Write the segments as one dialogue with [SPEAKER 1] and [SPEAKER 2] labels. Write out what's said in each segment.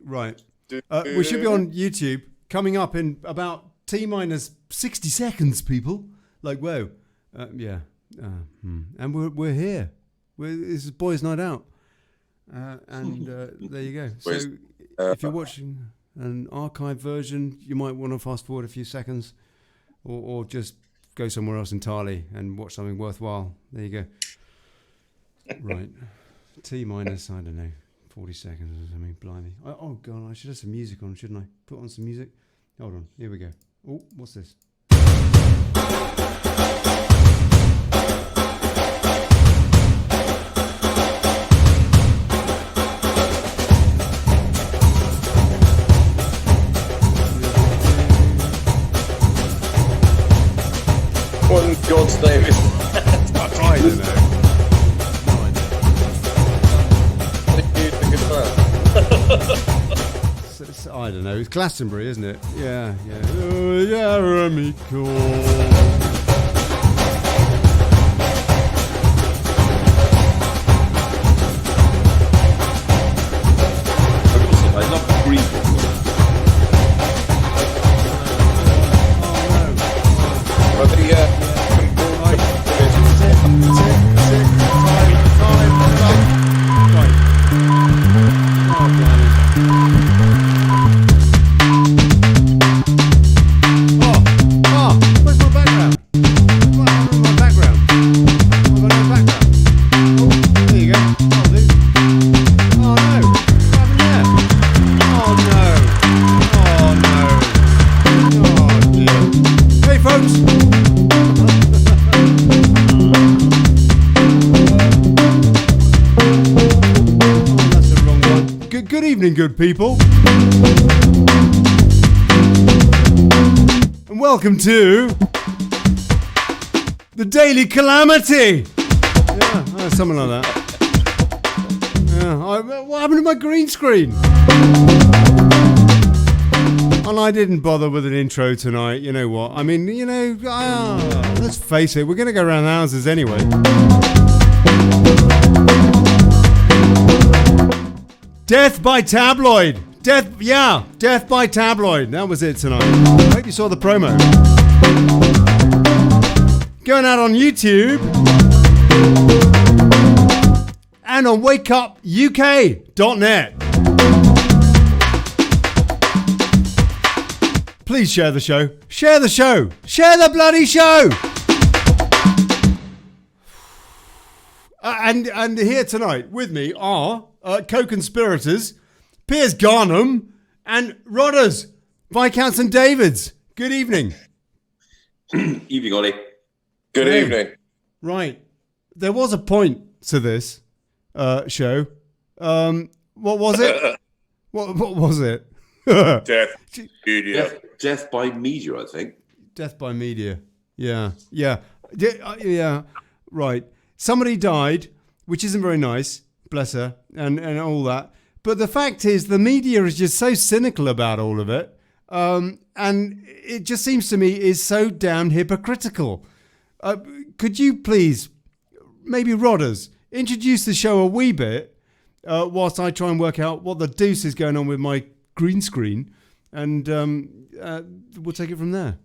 [SPEAKER 1] Right. We should be on YouTube coming up in about T minus 60 seconds, people. Like, whoa. And we're here. This is Boys Night Out. And there you go. So if you're watching an archived version, you might want to fast forward a few seconds or just go somewhere else entirely and watch something worthwhile. There you go. Right. T minus, I don't know, 40 seconds or something. Blimey. Oh, God, I should have some music on, shouldn't I? Put on some music. Hold on. Here we go. Oh, what's this?
[SPEAKER 2] What in God's name is that?
[SPEAKER 1] I don't know. I don't know. It's Glastonbury, isn't it? Yeah. Oh, Jeremy
[SPEAKER 3] I love the green.
[SPEAKER 1] Good people, and welcome to the Daily Calamity. Yeah, something like that. Yeah, what happened to my green screen? And I didn't bother with an intro tonight. You know what? I mean, let's face it, we're going to go around the houses anyway. Death by tabloid. Death by tabloid. That was it tonight. I hope you saw the promo. Going out on YouTube and on wakeupuk.net. Please share the show. Share the show. Share the bloody show. And here tonight with me are co-conspirators Piers Garnham and Rodders, Viscounts and Davids. Good evening.
[SPEAKER 3] Evening, Ollie.
[SPEAKER 2] Good evening.
[SPEAKER 1] Right. There was a point to this show. What was it? What was it?
[SPEAKER 2] Death. Media.
[SPEAKER 3] Death by media, I think.
[SPEAKER 1] Death by media. Yeah. Right. Somebody died, which isn't very nice. Bless her, and all that. But the fact is, the media is just so cynical about all of it. And it just seems to me is so damn hypocritical. Could you please, maybe Rodders, introduce the show a wee bit whilst I try and work out what the deuce is going on with my green screen, and we'll take it from there.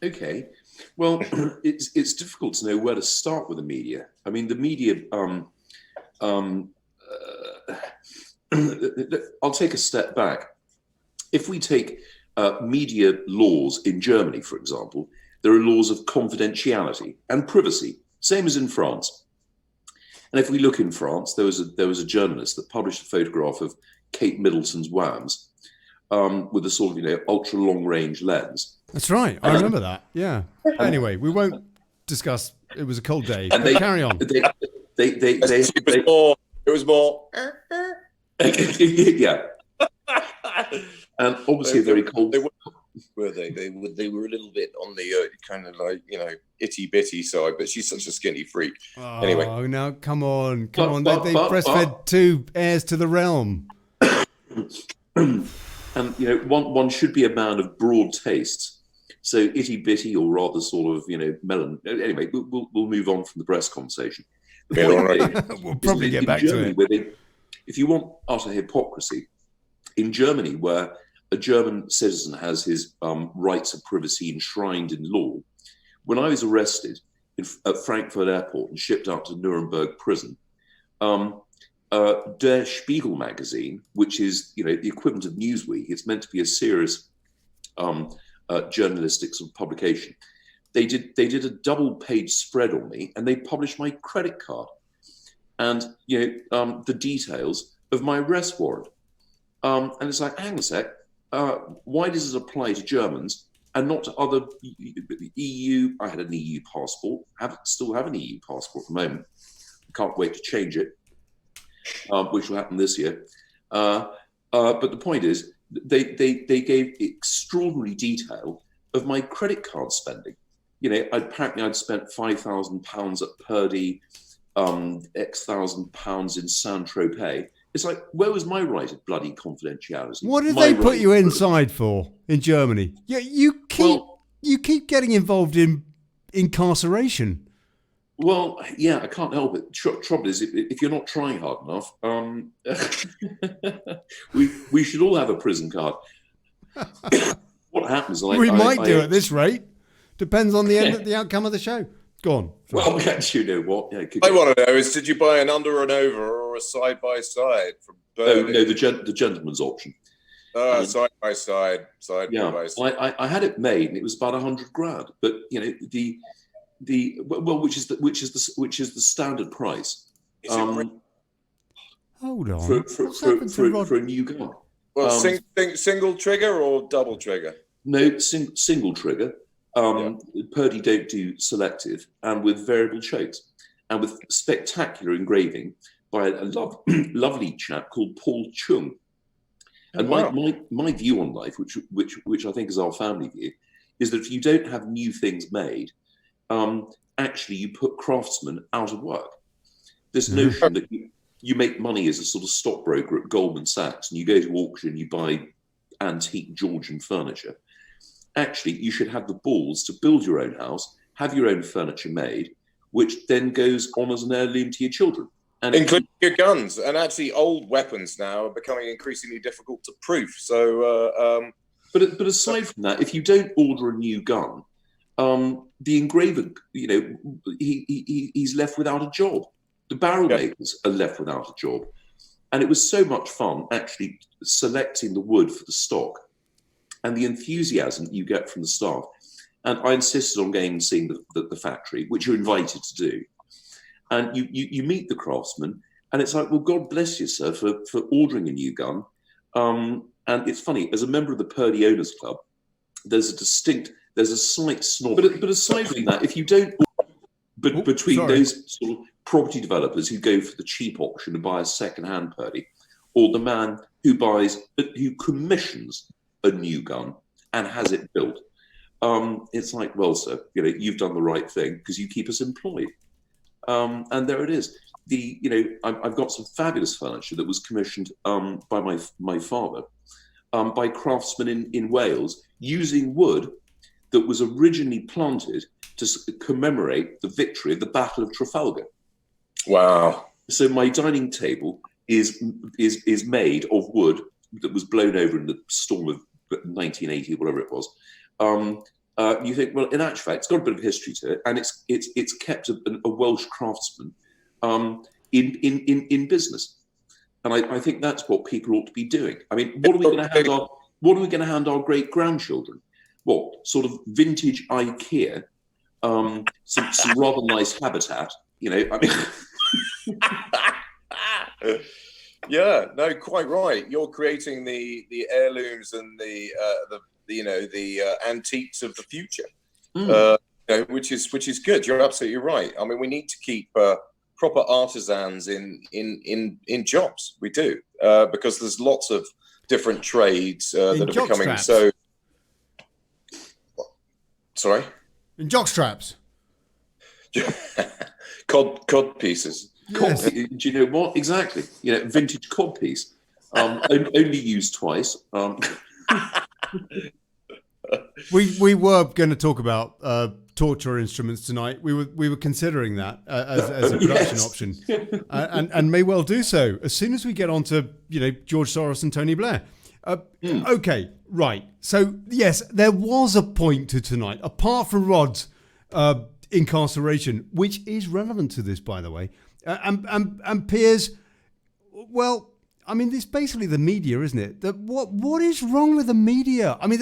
[SPEAKER 3] Okay. Well, it's difficult to know where to start with the media. I mean, the media... I'll take a step back. If we take media laws in Germany, for example, there are laws of confidentiality and privacy, same as in France. And if we look in France, there was a journalist that published a photograph of Kate Middleton's whams with a sort of ultra long range lens.
[SPEAKER 1] That's right. I remember that. Yeah. Anyway, we won't discuss. It was a cold day.
[SPEAKER 3] And
[SPEAKER 1] carry on.
[SPEAKER 2] It was more.
[SPEAKER 3] Yeah. And obviously very cold.
[SPEAKER 2] They were a little bit on the kind of like itty bitty side, but she's such a skinny freak.
[SPEAKER 1] Oh,
[SPEAKER 2] anyway,
[SPEAKER 1] now come on. They breastfed two heirs to the realm.
[SPEAKER 3] And one should be a man of broad tastes. So itty bitty, or rather sort of, melon. Anyway, we'll move on from the breast conversation. The point being,
[SPEAKER 1] We'll probably get back
[SPEAKER 3] Germany,
[SPEAKER 1] to it.
[SPEAKER 3] if you want utter hypocrisy, in Germany, where a German citizen has his rights of privacy enshrined in law, when I was arrested at Frankfurt Airport and shipped out to Nuremberg prison, Der Spiegel magazine, which is the equivalent of Newsweek, it's meant to be a serious journalistic sort of publication. They did a double-page spread on me, and they published my credit card and the details of my arrest warrant. And it's like, hang on a sec, why does this apply to Germans and not to other EU? I had an EU passport, still have an EU passport at the moment. Can't wait to change it, which will happen this year. But the point is, they gave extraordinary detail of my credit card spending. Apparently I'd spent £5,000 at Purdy, X thousand pounds in Saint-Tropez. It's like, where was my right of bloody confidentiality?
[SPEAKER 1] What did they put you inside for in Germany? Yeah, you keep getting involved in incarceration.
[SPEAKER 3] Well, yeah, I can't help it. Trouble is, if you're not trying hard enough, we should all have a prison card. What happens?
[SPEAKER 1] We might do at this rate. Depends on the outcome of the show. Go on.
[SPEAKER 3] Well, you know what? Yeah,
[SPEAKER 2] I want to know is, did you buy an under and over or a side by side from Berlin?
[SPEAKER 3] No, the gentleman's option.
[SPEAKER 2] Side by side, by side.
[SPEAKER 3] I had it made, and it was about £100,000. But which is the standard price.
[SPEAKER 1] Hold on.
[SPEAKER 3] For a new gun.
[SPEAKER 2] Well, single trigger or double trigger?
[SPEAKER 3] No, single trigger. Purdy don't do selective, and with variable chokes, and with spectacular engraving by a lovely chap called Paul Chung. And my view on life, which I think is our family view, is that if you don't have new things made, actually you put craftsmen out of work. This notion that you make money as a sort of stockbroker at Goldman Sachs, and you go to auction, you buy antique Georgian furniture. Actually, you should have the balls to build your own house, have your own furniture made, which then goes on as an heirloom to your children. And
[SPEAKER 2] including your guns. And actually, old weapons now are becoming increasingly difficult to proof. So,
[SPEAKER 3] but aside from that, if you don't order a new gun, the engraver, he's left without a job. The barrel makers are left without a job. And it was so much fun actually selecting the wood for the stock, and the enthusiasm you get from the staff. And I insisted on going and seeing the factory, which you're invited to do. And you meet the craftsman, and it's like, well, God bless you, sir, for ordering a new gun. And it's funny, as a member of the Purdy Owners Club, there's a slight snob. But aside from that, if you don't, those sort of property developers who go for the cheap auction and buy a second-hand Purdy, or the man who commissions a new gun and has it built, it's like, well, sir, you've done the right thing because you keep us employed. And there it is. I've got some fabulous furniture that was commissioned by my father, by craftsmen in Wales, using wood that was originally planted to commemorate the victory of the Battle of Trafalgar.
[SPEAKER 2] Wow!
[SPEAKER 3] So my dining table is made of wood that was blown over in the storm of 1980, whatever it was. You think, well, in actual fact, it's got a bit of history to it, and it's kept a Welsh craftsman in business, and I think that's what people ought to be doing. I mean, what are we going to hand our great grandchildren? What sort of vintage IKEA? Some rather nice habitat, I mean.
[SPEAKER 2] Yeah, no, quite right. You're creating the heirlooms and the antiques of the future, which is good. You're absolutely right. I mean, we need to keep proper artisans in jobs. We do because there's lots of different trades that are becoming
[SPEAKER 1] straps.
[SPEAKER 2] so. Sorry.
[SPEAKER 1] In jockstraps.
[SPEAKER 2] Cod pieces.
[SPEAKER 1] Yes.
[SPEAKER 3] Do you know what? Exactly. Vintage codpiece. Only used twice.
[SPEAKER 1] We were going to talk about torture instruments tonight. We were considering that as a production option, and may well do so as soon as we get on to George Soros and Tony Blair. Okay, right. So yes, there was a point to tonight, apart from Rod's incarceration, which is relevant to this, by the way, and Piers. Well, I mean, it's basically the media, isn't it? What is wrong with the media? I mean,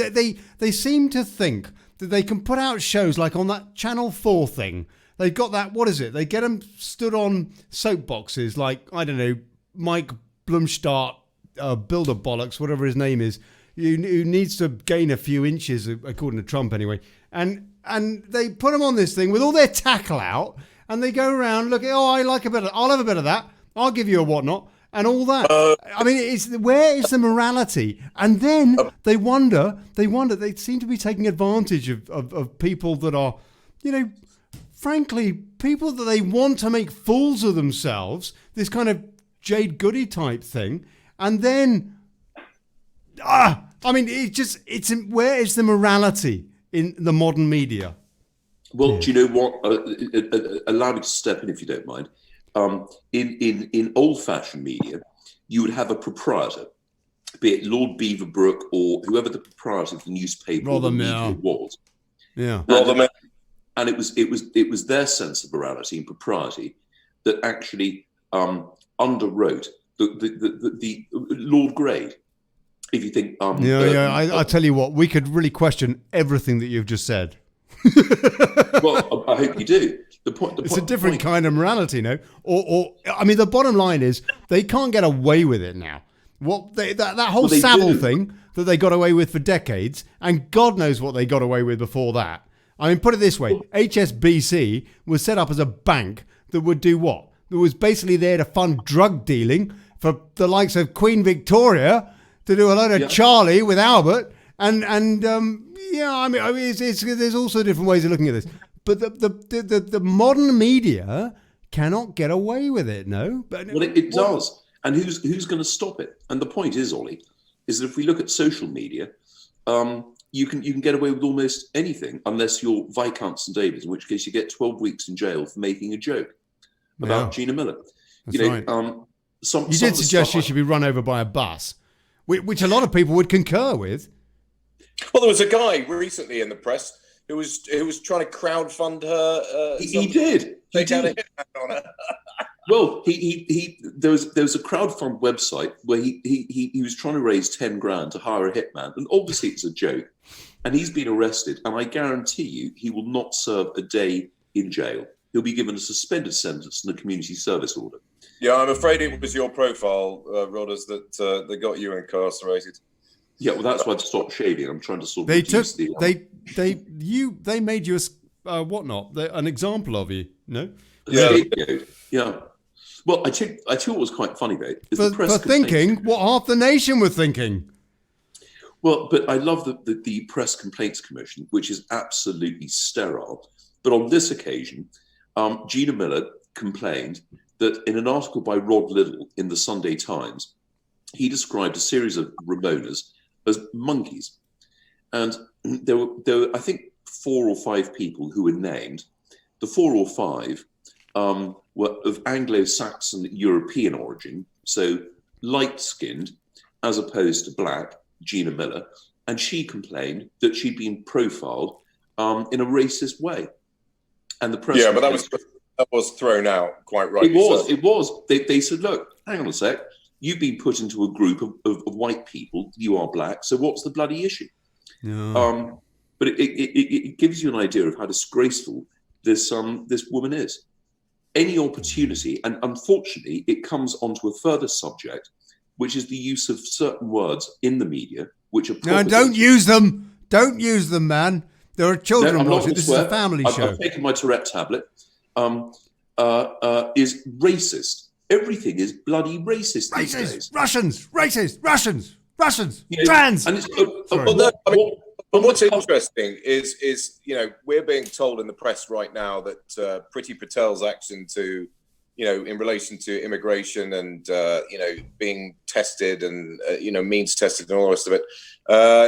[SPEAKER 1] they seem to think that they can put out shows like on that Channel 4 thing. They've got that, what is it? They get them stood on soapboxes like, I don't know, Mike Blumstadt, Builder Bollocks, whatever his name is, who needs to gain a few inches, according to Trump anyway. And they put them on this thing with all their tackle out, and they go around, look, I like a bit of, I'll have a bit of that, I'll give you a whatnot. And all that. I mean, where is the morality? And then they wonder, they seem to be taking advantage of people that are, frankly, people that they want to make fools of themselves, this kind of Jade Goody type thing. And then, I mean, where is the morality in the modern media?
[SPEAKER 3] Well, do you know what? Allow me to step in if you don't mind. In old-fashioned media, you would have a proprietor, be it Lord Beaverbrook or whoever the proprietor of the newspaper or the media was.
[SPEAKER 1] Yeah,
[SPEAKER 3] and it was their sense of morality and propriety that actually underwrote the Lord Grade. If you think,
[SPEAKER 1] I tell you what, we could really question everything that you've just said.
[SPEAKER 3] Well, I hope you do.
[SPEAKER 1] It's a different kind of morality, no? Or I mean, the bottom line is they can't get away with it now. That whole Savile thing that they got away with for decades, and God knows what they got away with before that. I mean, put it this way: HSBC was set up as a bank that would do what? That was basically there to fund drug dealing for the likes of Queen Victoria, to do a load of Charlie with Albert, and I mean, there's also different ways of looking at this. But the modern media cannot get away with it, no?
[SPEAKER 3] Well, it does. And who's going to stop it? And the point is, Ollie, is that if we look at social media, you can get away with almost anything unless you're Viscount St Davids, in which case you get 12 weeks in jail for making a joke about Gina Miller.
[SPEAKER 1] That's right. You did suggest she should be run over by a bus, which a lot of people would concur with.
[SPEAKER 2] Well, there was a guy recently in the press who was trying to crowdfund her.
[SPEAKER 3] He did.
[SPEAKER 2] Take out a hitman on her.
[SPEAKER 3] Well, there was a crowdfund website where he was trying to raise 10 grand to hire a hitman, and obviously it's a joke. And he's been arrested, and I guarantee you he will not serve a day in jail. He'll be given a suspended sentence and a community service order.
[SPEAKER 2] Yeah, I'm afraid it was your profile, Rodders, that got you incarcerated.
[SPEAKER 3] Yeah, well, that's why I stopped shaving. I'm trying to sort of
[SPEAKER 1] they made you an example of you, no?
[SPEAKER 3] Yeah. Well, I tell you what was quite funny, though.
[SPEAKER 1] For thinking what half the nation were thinking.
[SPEAKER 3] Well, but I love the Press Complaints Commission, which is absolutely sterile. But on this occasion, Gina Miller complained that in an article by Rod Liddell in the Sunday Times, he described a series of Ramonas as monkeys. And there were, I think, 4 or 5 people who were named. The 4 or 5 were of Anglo-Saxon European origin, so light-skinned, as opposed to black, Gina Miller. And she complained that she'd been profiled in a racist way. And the press...
[SPEAKER 2] Yeah, but that was thrown out quite rightly.
[SPEAKER 3] It was. They said, look, hang on a sec. You've been put into a group of white people. You are black. So what's the bloody issue?
[SPEAKER 1] Yeah.
[SPEAKER 3] But it gives you an idea of how disgraceful this woman is. Any opportunity, and unfortunately, it comes onto a further subject, which is the use of certain words in the media, which are...
[SPEAKER 1] No, don't use them. Don't use them, man. There are children watching. This is a family show.
[SPEAKER 3] I've taken my Tourette tablet. Is racist. Everything is bloody racist these days.
[SPEAKER 1] Russians, trans.
[SPEAKER 3] And it's,
[SPEAKER 2] but what's interesting is we're being told in the press right now that Priti Patel's action to, in relation to immigration and being tested and means tested and all the rest of it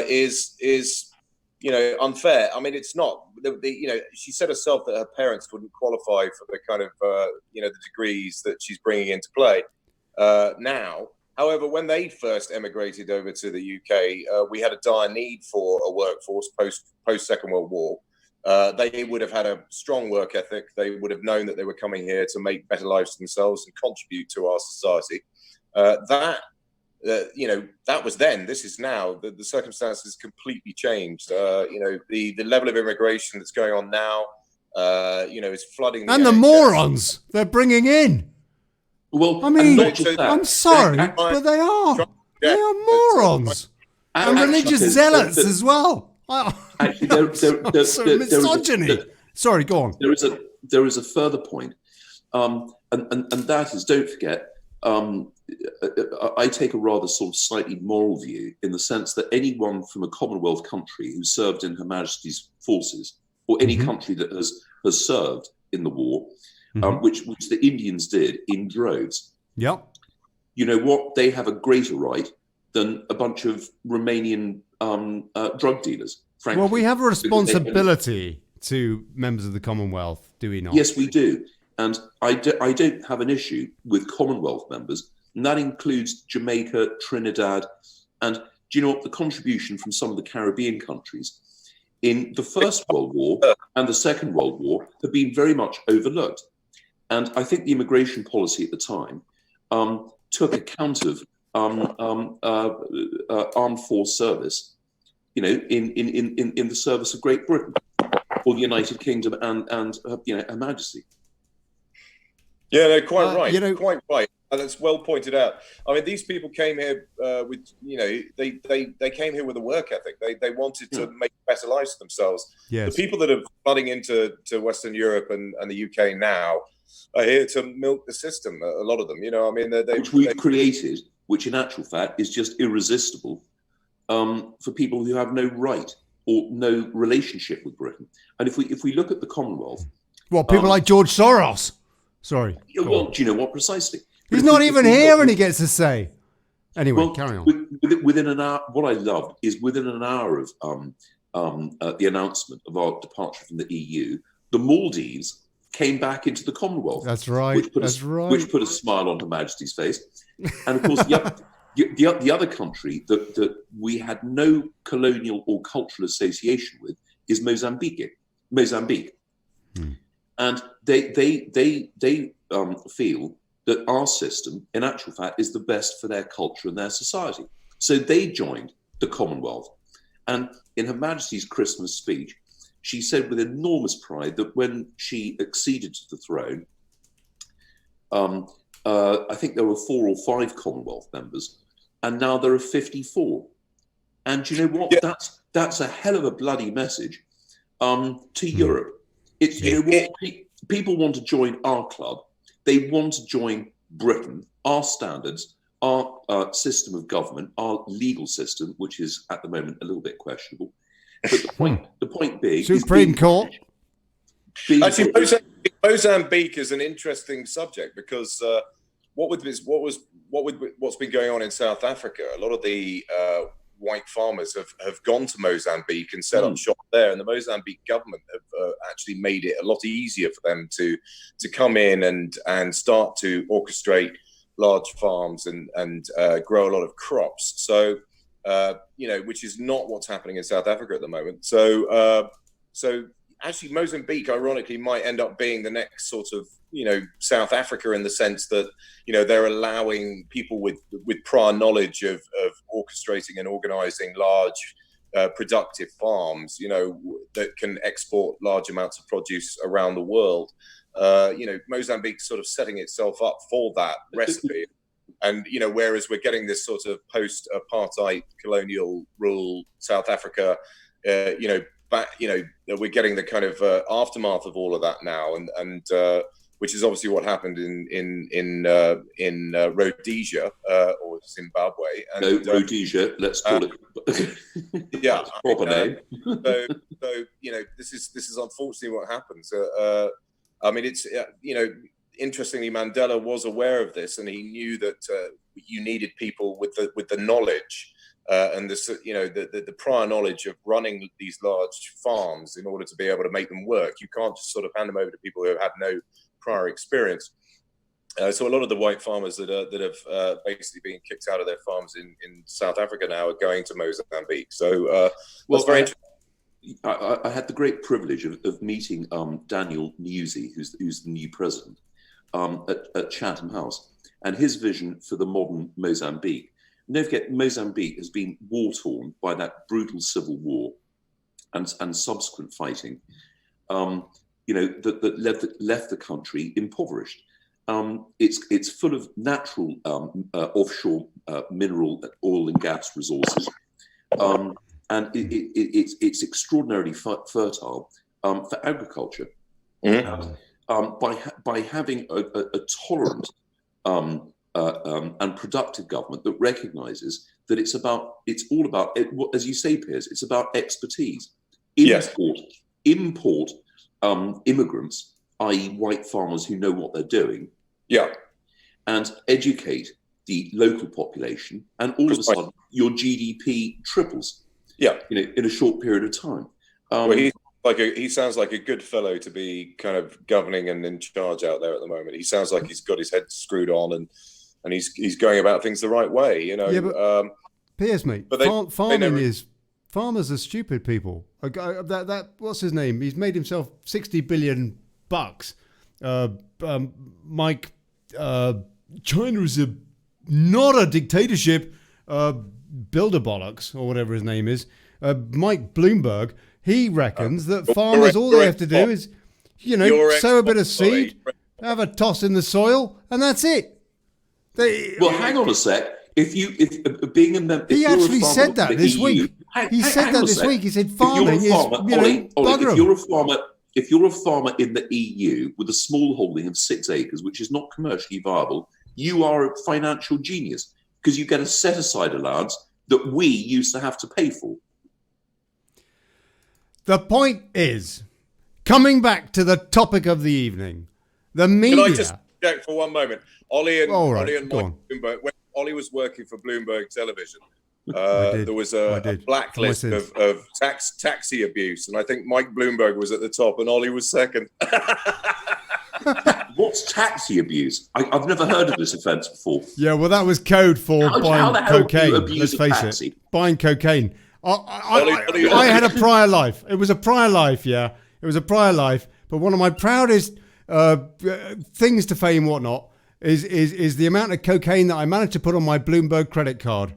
[SPEAKER 2] is unfair. I mean, it's not. She said herself that her parents wouldn't qualify for the kind of, the degrees that she's bringing into play now. However, when they first emigrated over to the UK, we had a dire need for a workforce post Second World War. They would have had a strong work ethic. They would have known that they were coming here to make better lives for themselves and contribute to our society. That was then. This is now. The circumstances completely changed. The level of immigration that's going on now, is flooding.
[SPEAKER 1] And the morons they're bringing in.
[SPEAKER 3] Well,
[SPEAKER 1] I mean,
[SPEAKER 3] that,
[SPEAKER 1] I'm sorry, but they are. They are morons. And religious zealots as well.
[SPEAKER 3] Actually,
[SPEAKER 1] So misogyny. Sorry, go on.
[SPEAKER 3] There is a further point, and that is, don't forget, I take a rather sort of slightly moral view in the sense that anyone from a Commonwealth country who served in Her Majesty's forces, or any country that has served in the war, which the Indians did in droves.
[SPEAKER 1] Yep.
[SPEAKER 3] You know what? They have a greater right than a bunch of Romanian drug dealers, frankly.
[SPEAKER 1] Well, we have a responsibility to members of the Commonwealth, do we not?
[SPEAKER 3] Yes, we do. And I don't have an issue with Commonwealth members, and that includes Jamaica, Trinidad, and do you know what? The contribution from some of the Caribbean countries in the First World War and the Second World War have been very much overlooked. And I think the immigration policy at the time took account of armed force service, in the service of Great Britain or the United Kingdom and Her Majesty.
[SPEAKER 2] Yeah, no, quite right. Quite right. And that's well pointed out. I mean, these people came here with, they came here with a work ethic. They wanted to make better lives for themselves. Yes. The people that are flooding into Western Europe and the UK now are here to milk the system. A lot of them, which we've created,
[SPEAKER 3] which in actual fact is just irresistible for people who have no right or no relationship with Britain. And if we look at the Commonwealth,
[SPEAKER 1] people like George Soros. Sorry.
[SPEAKER 3] Well, do you know what precisely?
[SPEAKER 1] He's not even here and he gets a say. Anyway, carry on.
[SPEAKER 3] Within an hour, what I loved is within an hour of the announcement of our departure from the EU, the Maldives came back into the Commonwealth.
[SPEAKER 1] That's right.
[SPEAKER 3] Which put a smile on Her Majesty's face. And of course, the other country that we had no colonial or cultural association with is Mozambique. And they feel that our system, in actual fact, is the best for their culture and their society. So they joined the Commonwealth. And in Her Majesty's Christmas speech, she said with enormous pride that when she acceded to the throne, I think there were 4 or 5 Commonwealth members, and now there are 54. And you know what? Yeah. That's a hell of a bloody message to Europe. It's people want to join our club. They want to join Britain, our standards, our system of government, our legal system, which is at the moment a little bit questionable. But the point being,
[SPEAKER 1] Supreme Court.
[SPEAKER 2] Actually, Mozambique is an interesting subject because what's been going on in South Africa, a lot of the white farmers have gone to Mozambique and set up shop there, and the Mozambique government have actually made it a lot easier for them to come in and start to orchestrate large farms and grow a lot of crops. So which is not what's happening in South Africa at the moment. So actually, Mozambique, ironically, might end up being the next sort of South Africa, in the sense that they're allowing people with prior knowledge of orchestrating and organizing large productive farms that can export large amounts of produce around the world. Mozambique's sort of setting itself up for that recipe. And whereas we're getting this sort of post-apartheid colonial rule South Africa, we're getting the kind of aftermath of all of that now, and which is obviously what happened in Rhodesia or Zimbabwe. And,
[SPEAKER 3] Rhodesia, let's call it.
[SPEAKER 2] Yeah,
[SPEAKER 3] proper name.
[SPEAKER 2] So this is unfortunately what happens. It's interestingly, Mandela was aware of this, and he knew that you needed people with the knowledge and this, the prior knowledge of running these large farms in order to be able to make them work. You can't just sort of hand them over to people who have had no prior experience. So a lot of the white farmers that have basically been kicked out of their farms in South Africa now are going to Mozambique. So that's very interesting.
[SPEAKER 3] I had the great privilege of meeting Daniel Newsy, who's the new president, at Chatham House, and his vision for the modern Mozambique. And don't forget, Mozambique has been war-torn by that brutal civil war and subsequent fighting, that left the country impoverished. It's full of natural offshore mineral, oil and gas resources, and it's extraordinarily fertile for agriculture. By having a tolerant and productive government that recognises that it's all about, as you say, Piers, it's about expertise. Import immigrants, i.e. white farmers who know what they're doing, and educate the local population, and all of a sudden your GDP triples. In a short period of time.
[SPEAKER 2] He sounds like a good fellow to be kind of governing and in charge out there at the moment. He sounds like he's got his head screwed on and he's going about things the right way. Yeah, but
[SPEAKER 1] Piers, mate. Farmers are stupid people. That what's his name? He's made himself $60 billion. Mike, China is not a dictatorship. Bilderbollocks or whatever his name is, Mike Bloomberg, he reckons that farmers, all they have to do is, sow a bit of seed, have a toss in the soil, and that's it.
[SPEAKER 3] Hang on a sec. He
[SPEAKER 1] actually said that this week. He said that this week. He said farming is,
[SPEAKER 3] if you're a farmer in the EU with a small holding of 6 acres, which is not commercially viable, you are a financial genius, because you get a set-aside allowance that we used to have to pay for.
[SPEAKER 1] The point is, coming back to the topic of the evening, the media...
[SPEAKER 2] Can I just check for one moment? Ollie and Mike Bloomberg, when Ollie was working for Bloomberg Television, there was a blacklist of taxi abuse, and I think Mike Bloomberg was at the top and Ollie was second.
[SPEAKER 3] What's taxi abuse? I've never heard of this offence before.
[SPEAKER 1] Yeah, well, that was code for buying cocaine. Let's face it, buying cocaine. I had a prior life. It was a prior life, yeah. It was a prior life. But one of my proudest things to fame, whatnot, is the amount of cocaine that I managed to put on my Bloomberg credit card.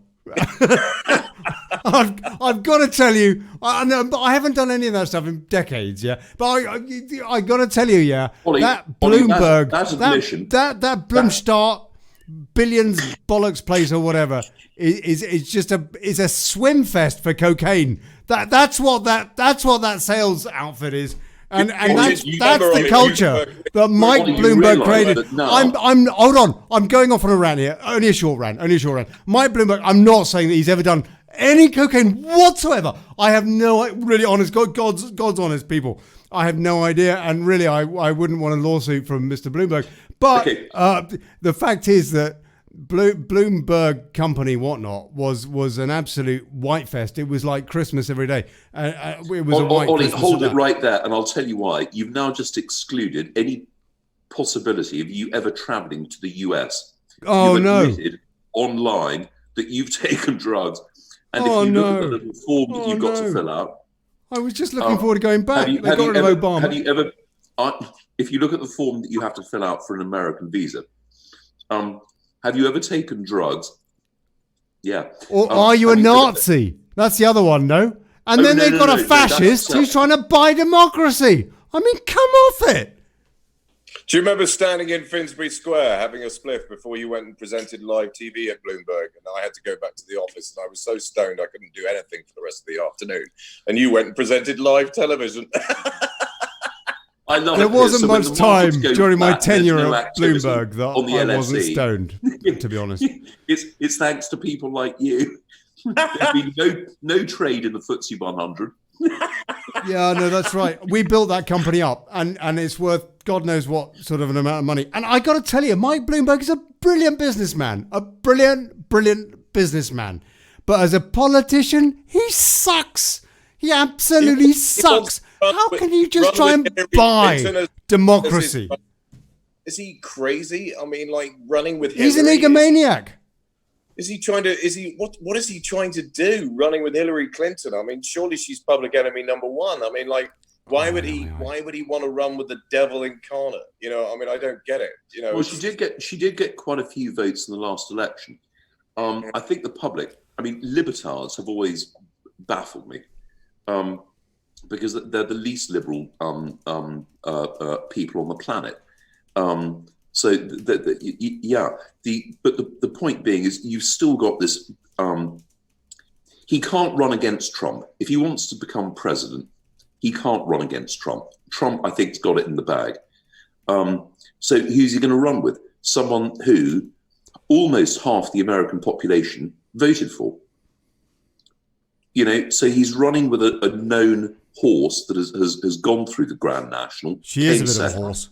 [SPEAKER 1] I've got to tell you, I haven't done any of that stuff in decades, yeah. But I got to tell you, yeah,
[SPEAKER 3] Ollie,
[SPEAKER 1] that Bloomberg,
[SPEAKER 3] that's admission.
[SPEAKER 1] that Bloomstart Billions bollocks place or whatever is just a swim fest for cocaine. That's what that sales outfit is. And that's the culture that Mike Bloomberg created. Hold on. I'm going off on a rant here. Only a short rant. Mike Bloomberg, I'm not saying that he's ever done any cocaine whatsoever. I have no, really honest, God's honest people. I have no idea. And really, I wouldn't want a lawsuit from Mr. Bloomberg. But the fact is that Bloomberg company whatnot was an absolute white fest. It was like Christmas every day. It was a white Christmas.
[SPEAKER 3] Hold it right there, and I'll tell you why. You've now just excluded any possibility of you ever travelling to the US.
[SPEAKER 1] Oh,
[SPEAKER 3] you've
[SPEAKER 1] no!
[SPEAKER 3] Admitted online that you've taken drugs, and if you look at the little form that you've got to fill out,
[SPEAKER 1] I was just looking forward to going back. Obama.
[SPEAKER 3] Have you ever? If you look at the form that you have to fill out for an American visa, have you ever taken drugs? Yeah.
[SPEAKER 1] Or are you a Nazi? That's the other one, no? And then they've got a fascist who's trying to buy democracy. I mean, come off it.
[SPEAKER 2] Do you remember standing in Finsbury Square having a spliff before you went and presented live TV at Bloomberg? And I had to go back to the office and I was so stoned I couldn't do anything for the rest of the afternoon. And you went and presented live television.
[SPEAKER 1] There wasn't much time during my tenure at Bloomberg that I wasn't stoned, to be honest.
[SPEAKER 3] It's thanks to people like you. There's been no trade in the FTSE 100.
[SPEAKER 1] Yeah, no, that's right. We built that company up, and it's worth God knows what sort of an amount of money. And I got to tell you, Mike Bloomberg is a brilliant businessman, a brilliant businessman. but as a politician, he sucks. He absolutely sucks. How can you just try and buy democracy?
[SPEAKER 2] Is he crazy? I mean, like running with
[SPEAKER 1] Hillary. He's an egomaniac. What is he trying to do running with Hillary Clinton? I mean, surely she's public enemy number one. I mean, like, why would he want to run with the devil incarnate? You know, I mean, I don't get it. You know,
[SPEAKER 3] well, she did get quite a few votes in the last election. I think the public, I mean, libertarians have always baffled me. Because they're the least liberal people on the planet. But the point being is you've still got this. He can't run against Trump if he wants to become president. He can't run against Trump. Trump, I think, has got it in the bag. So who's he going to run with? Someone who almost half the American population voted for. You know, so he's running with a known horse that has gone through the Grand National.
[SPEAKER 1] She is a bit of a horse.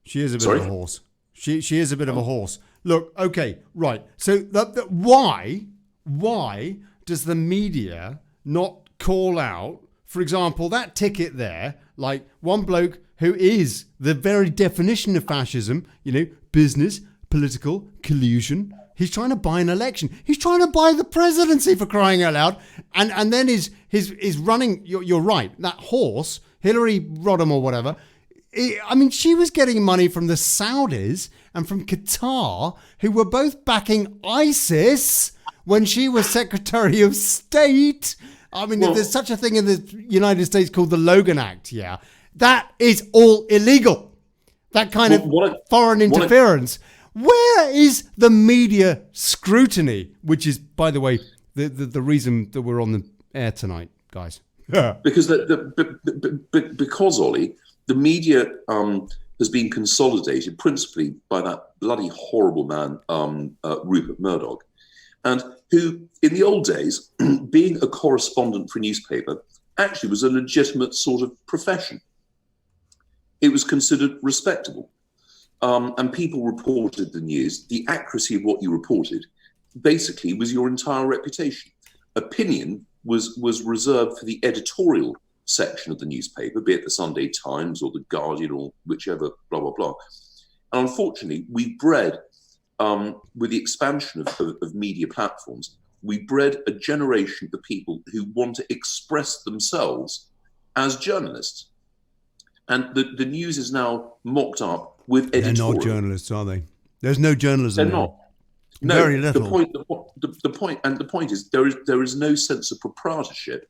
[SPEAKER 1] She is a bit of a horse. She is a bit of a horse. Look, okay, right. So why does the media not call out, for example, that ticket there, like one bloke who is the very definition of fascism, you know, business, political, collusion. He's trying to buy an election. He's trying to buy the presidency, for crying out loud. And then he's running. You're right. That horse, Hillary Rodham or whatever. I mean, she was getting money from the Saudis and from Qatar, who were both backing ISIS when she was Secretary of State. I mean, if there's such a thing in the United States called the Logan Act, yeah, that is all illegal. That kind of foreign interference. Where is the media scrutiny? Which is, by the way, the reason that we're on the air tonight, guys.
[SPEAKER 3] Because because Ollie, the media has been consolidated principally by that bloody horrible man, Rupert Murdoch, and who, in the old days, being a correspondent for a newspaper, actually was a legitimate sort of profession. It was considered respectable. And people reported the news. The accuracy of what you reported basically was your entire reputation. Opinion was reserved for the editorial section of the newspaper, be it the Sunday Times or the Guardian or whichever, blah, blah, blah. And unfortunately, we bred, with the expansion of media platforms, we bred a generation of people who want to express themselves as journalists. And the news is now mocked up with editorial.
[SPEAKER 1] They're not journalists, are they? There's no journalism.
[SPEAKER 3] They're not. No, very little. The point is there is no sense of proprietorship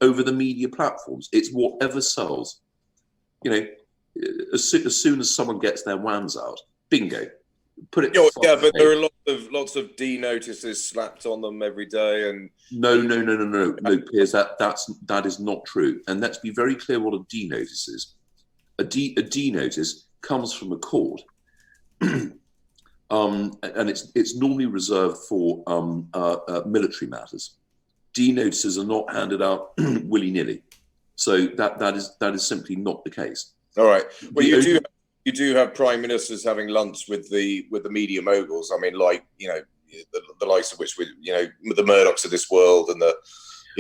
[SPEAKER 3] over the media platforms. It's whatever sells. You know, as soon as someone gets their whams out, bingo. Put it.
[SPEAKER 2] Yeah, but there are lots of D notices slapped on them every day, and
[SPEAKER 3] no, Piers, that is not true. And let's be very clear what a D notice is. A D notice comes from a court, and it's normally reserved for military matters. D notices are not handed out willy-nilly, so that is simply not the case.
[SPEAKER 2] All right. Well, you do have prime ministers having lunch with the media moguls. I mean, like, you know, the likes of which the Murdochs of this world and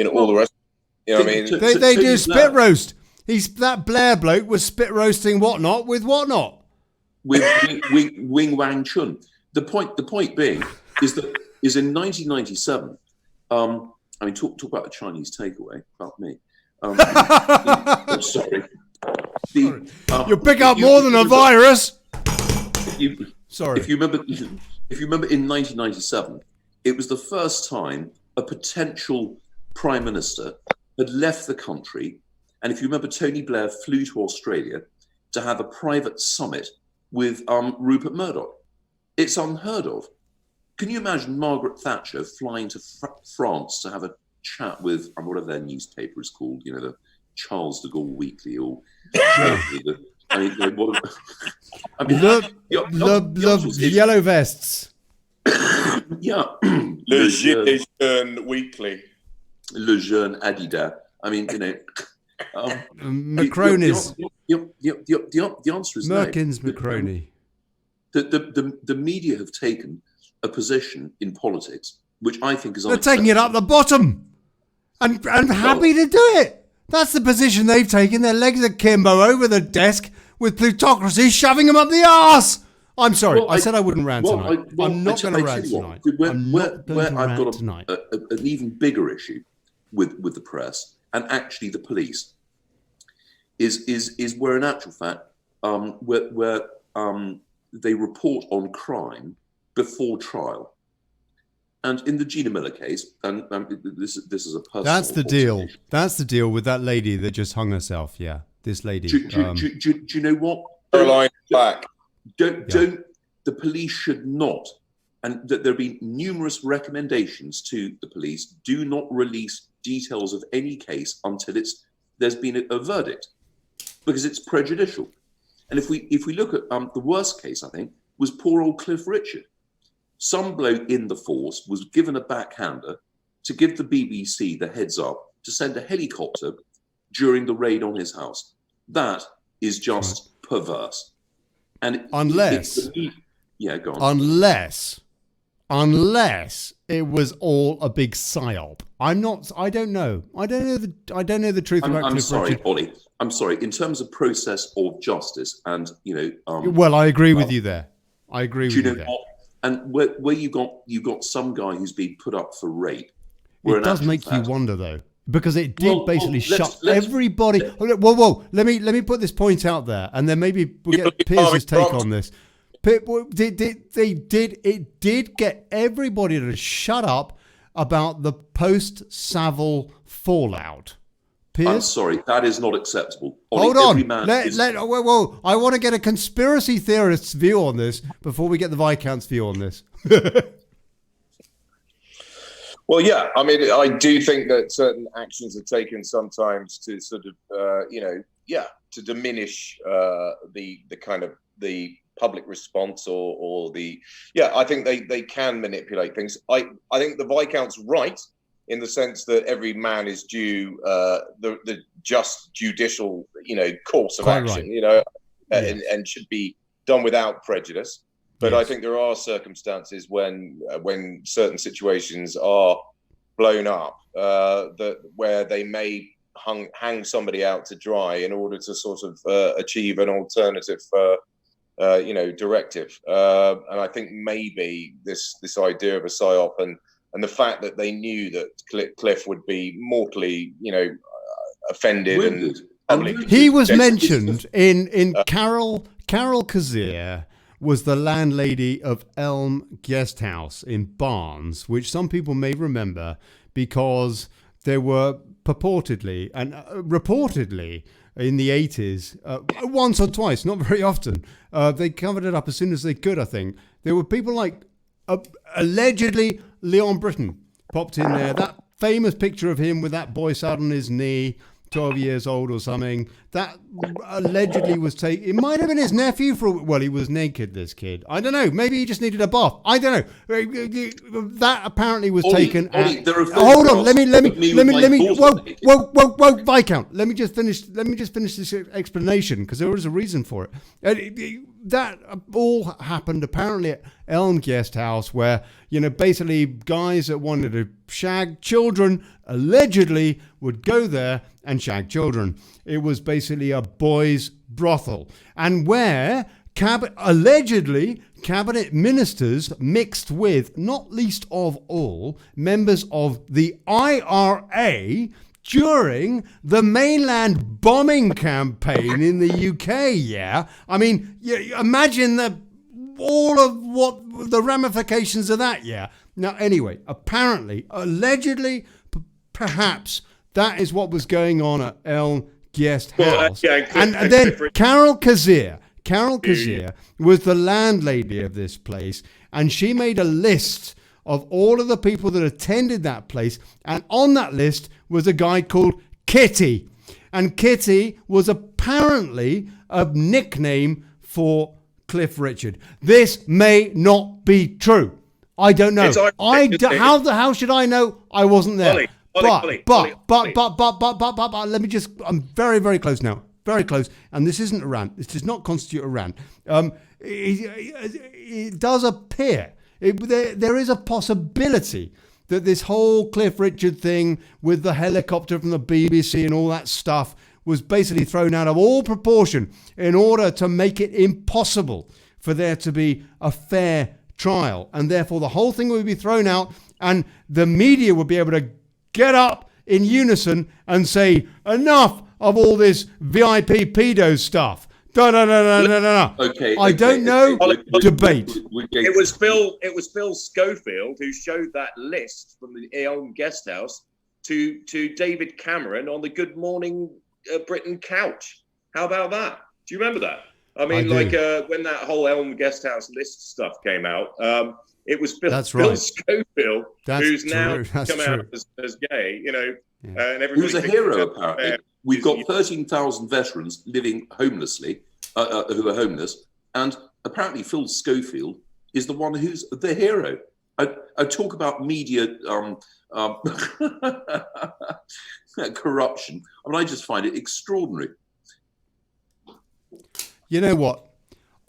[SPEAKER 2] all the rest. You know what I mean?
[SPEAKER 1] They do spit roast. That Blair bloke was spit roasting whatnot with whatnot.
[SPEAKER 3] With Wing Wang Chun. The point being is in 1997. I mean, talk about a Chinese takeaway. About me. Sorry.
[SPEAKER 1] You'll pick up more than a virus. Sorry.
[SPEAKER 3] If you remember in 1997, it was the first time a potential prime minister had left the country. And if you remember, Tony Blair flew to Australia to have a private summit with Rupert Murdoch. It's unheard of. Can you imagine Margaret Thatcher flying to France to have a chat with whatever their newspaper is called, you know, the Charles de Gaulle Weekly or the
[SPEAKER 1] yellow vests.
[SPEAKER 3] Yeah.
[SPEAKER 2] Le Jeune Weekly.
[SPEAKER 3] Le Jeune Adidas. I mean, you know.
[SPEAKER 1] Macronies.
[SPEAKER 3] The answer is
[SPEAKER 1] Merkin's
[SPEAKER 3] no.
[SPEAKER 1] Macroni.
[SPEAKER 3] The media have taken a position in politics which I think is
[SPEAKER 1] They're taking it up the bottom and happy to do it. That's the position they've taken. Their legs akimbo over the desk with plutocracy shoving them up the arse. I'm sorry. I said I wouldn't rant tonight. I'm not going to rant tonight.
[SPEAKER 3] Where I've got an even bigger issue with the press and actually the police is where, in actual fact, where they report on crime before trial. And in the Gina Miller case, and this is a personal.
[SPEAKER 1] That's the deal. That's the deal with that lady that just hung herself. Yeah, this lady.
[SPEAKER 3] Do you know what?
[SPEAKER 2] Caroline Black.
[SPEAKER 3] Don't the police should not, and that there have been numerous recommendations to the police, do not release details of any case until there's been a verdict, because it's prejudicial. And if we look at the worst case, I think, was poor old Cliff Richard. Some bloke in the force was given a backhander to give the BBC the heads up to send a helicopter during the raid on his house. That is just perverse. And
[SPEAKER 1] unless
[SPEAKER 3] go on.
[SPEAKER 1] Unless it was all a big psyop. I don't know. I don't know the truth about Cliff
[SPEAKER 3] sorry,
[SPEAKER 1] Richard.
[SPEAKER 3] Ollie. I'm sorry. In terms of process of justice, and
[SPEAKER 1] well, I agree with you there. I agree with you there.
[SPEAKER 3] And where you got some guy who's been put up for rape.
[SPEAKER 1] It does make you wonder, though, because it did basically shut everybody. Whoa! Let me put this point out there, and then maybe we'll get Piers' take on this. It did get everybody to shut up about the post-Savile fallout. Piers?
[SPEAKER 3] I'm sorry, that is not acceptable.
[SPEAKER 1] Hold on. Whoa. I want to get a conspiracy theorist's view on this before we get the Viscount's view on this.
[SPEAKER 2] Well, yeah, I mean, I do think that certain actions are taken sometimes to sort of, to diminish the kind of the public response or I think they can manipulate things. I think the Viscount's right in the sense that every man is due the just judicial, course of action, right. And should be done without prejudice. But yes. I think there are circumstances when certain situations are blown up where they may hang somebody out to dry in order to sort of achieve an alternative directive. And I think maybe this idea of a psyop and the fact that they knew that Cliff would be mortally, offended and
[SPEAKER 1] he was mentioned in Carol Kazir was the landlady of Elm Guest House in Barnes, which some people may remember because there were purportedly and reportedly in the 80s, once or twice, not very often, they covered it up as soon as they could, I think. There were people like allegedly Leon Britton popped in there. That famous picture of him with that boy sat on his knee, 12 years old or something, that allegedly was taken. It might have been his nephew he was naked, this kid. I don't know. Maybe he just needed a bath. I don't know. That apparently was taken. Hold on. Let me. Whoa, Viscount. Let me just finish this explanation because there is a reason for it. That all happened apparently at Elm Guest House where, basically guys that wanted to shag children allegedly would go there and shag children. It was basically a boys' brothel. And where allegedly cabinet ministers mixed with, not least of all, members of the IRA during the mainland bombing campaign in the UK, yeah? I mean, imagine all of what the ramifications of that, yeah? Now, anyway, apparently, allegedly, perhaps, that is what was going on at Elm Guest House. And then Carol Kazir was the landlady of this place, and she made a list of all of the people that attended that place, and on that list was a guy called Kitty. And Kitty was apparently a nickname for Cliff Richard. This may not be true. I don't know. How should I know? I wasn't there. But let me just, I'm very, very close now. Very close. And this isn't a rant. This does not constitute a rant. It does appear, there is a possibility that this whole Cliff Richard thing with the helicopter from the BBC and all that stuff was basically thrown out of all proportion in order to make it impossible for there to be a fair trial. And therefore the whole thing would be thrown out, and the media would be able to get up in unison and say, enough of all this VIP pedo stuff. No.
[SPEAKER 3] Okay.
[SPEAKER 1] I don't know. Debate.
[SPEAKER 4] It was Phil Schofield who showed that list from the Elm Guest House to David Cameron on the Good Morning Britain couch. How about that? Do you remember that? I mean, when that whole Elm Guest House list stuff came out, it was Phil Schofield who's now come out as gay, and everybody.
[SPEAKER 3] Who's a hero, apparently. We've got 13,000 veterans living homelessly, who are homeless, and apparently Phil Schofield is the one who's the hero. I talk about media corruption. I mean, I just find it extraordinary.
[SPEAKER 1] You know what?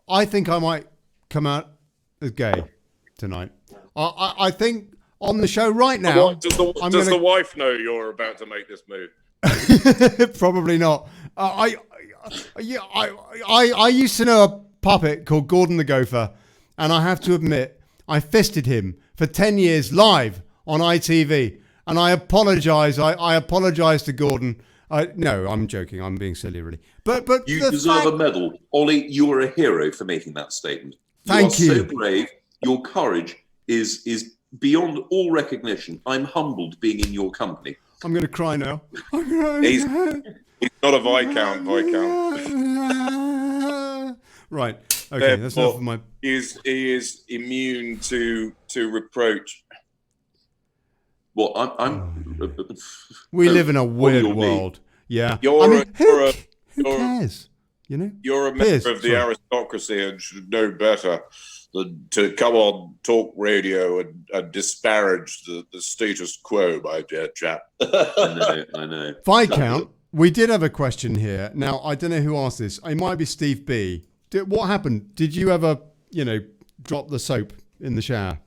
[SPEAKER 1] I think I might come out as gay tonight. I think on the show right now.
[SPEAKER 4] Does the wife know you're about to make this move?
[SPEAKER 1] Probably not. I used to know a puppet called Gordon the Gopher, and I have to admit I fisted him for 10 years live on ITV, and I apologise. I apologise to Gordon. No, I'm joking. I'm being silly, really. But
[SPEAKER 3] you deserve a medal, Ollie. You are a hero for making that statement.
[SPEAKER 1] Thank you.
[SPEAKER 3] You are so brave. Your courage is beyond all recognition. I'm humbled being in your company.
[SPEAKER 1] I'm going to cry now.
[SPEAKER 4] He's not a Viscount.
[SPEAKER 1] Right. Okay. That's enough of my.
[SPEAKER 4] He is immune to reproach.
[SPEAKER 3] Well,
[SPEAKER 1] We live in a weird world. Yeah. Who cares?
[SPEAKER 4] You're a member of the aristocracy and should know better than to come on talk radio and disparage the status quo, my dear chap.
[SPEAKER 3] I know.
[SPEAKER 1] Viscount, we did have a question here. Now, I don't know who asked this. It might be Steve B. What happened? Did you ever, drop the soap in the shower?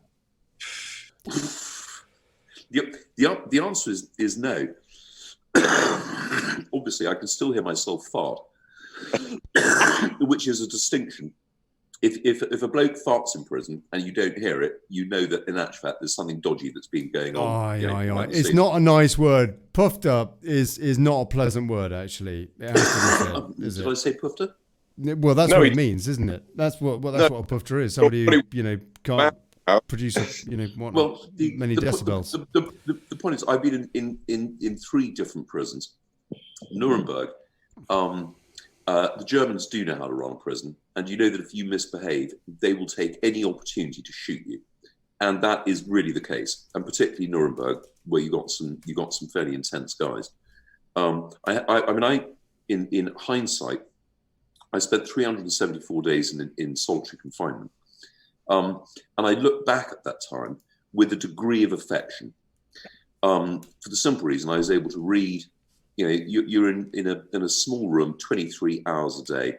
[SPEAKER 3] The answer is no. Obviously, I can still hear myself fart, which is a distinction. If a bloke farts in prison and you don't hear it, you know that in actual fact there's something dodgy that's been going on.
[SPEAKER 1] It's not a nice word. Puffed up is not a pleasant word, actually. It has to be said,
[SPEAKER 3] Did I say puffed up?
[SPEAKER 1] Well, that's what it means, isn't it? That's what a puffer is. Somebody who can't produce many decibels.
[SPEAKER 3] The point is, I've been in 3 different prisons. Nuremberg. The Germans do know how to run a prison, and you know that if you misbehave, they will take any opportunity to shoot you, and that is really the case. And particularly Nuremberg, where you got some fairly intense guys. In hindsight, I spent 374 days in solitary confinement, and I look back at that time with a degree of affection, for the simple reason I was able to read. You're in a small room, 23 hours a day.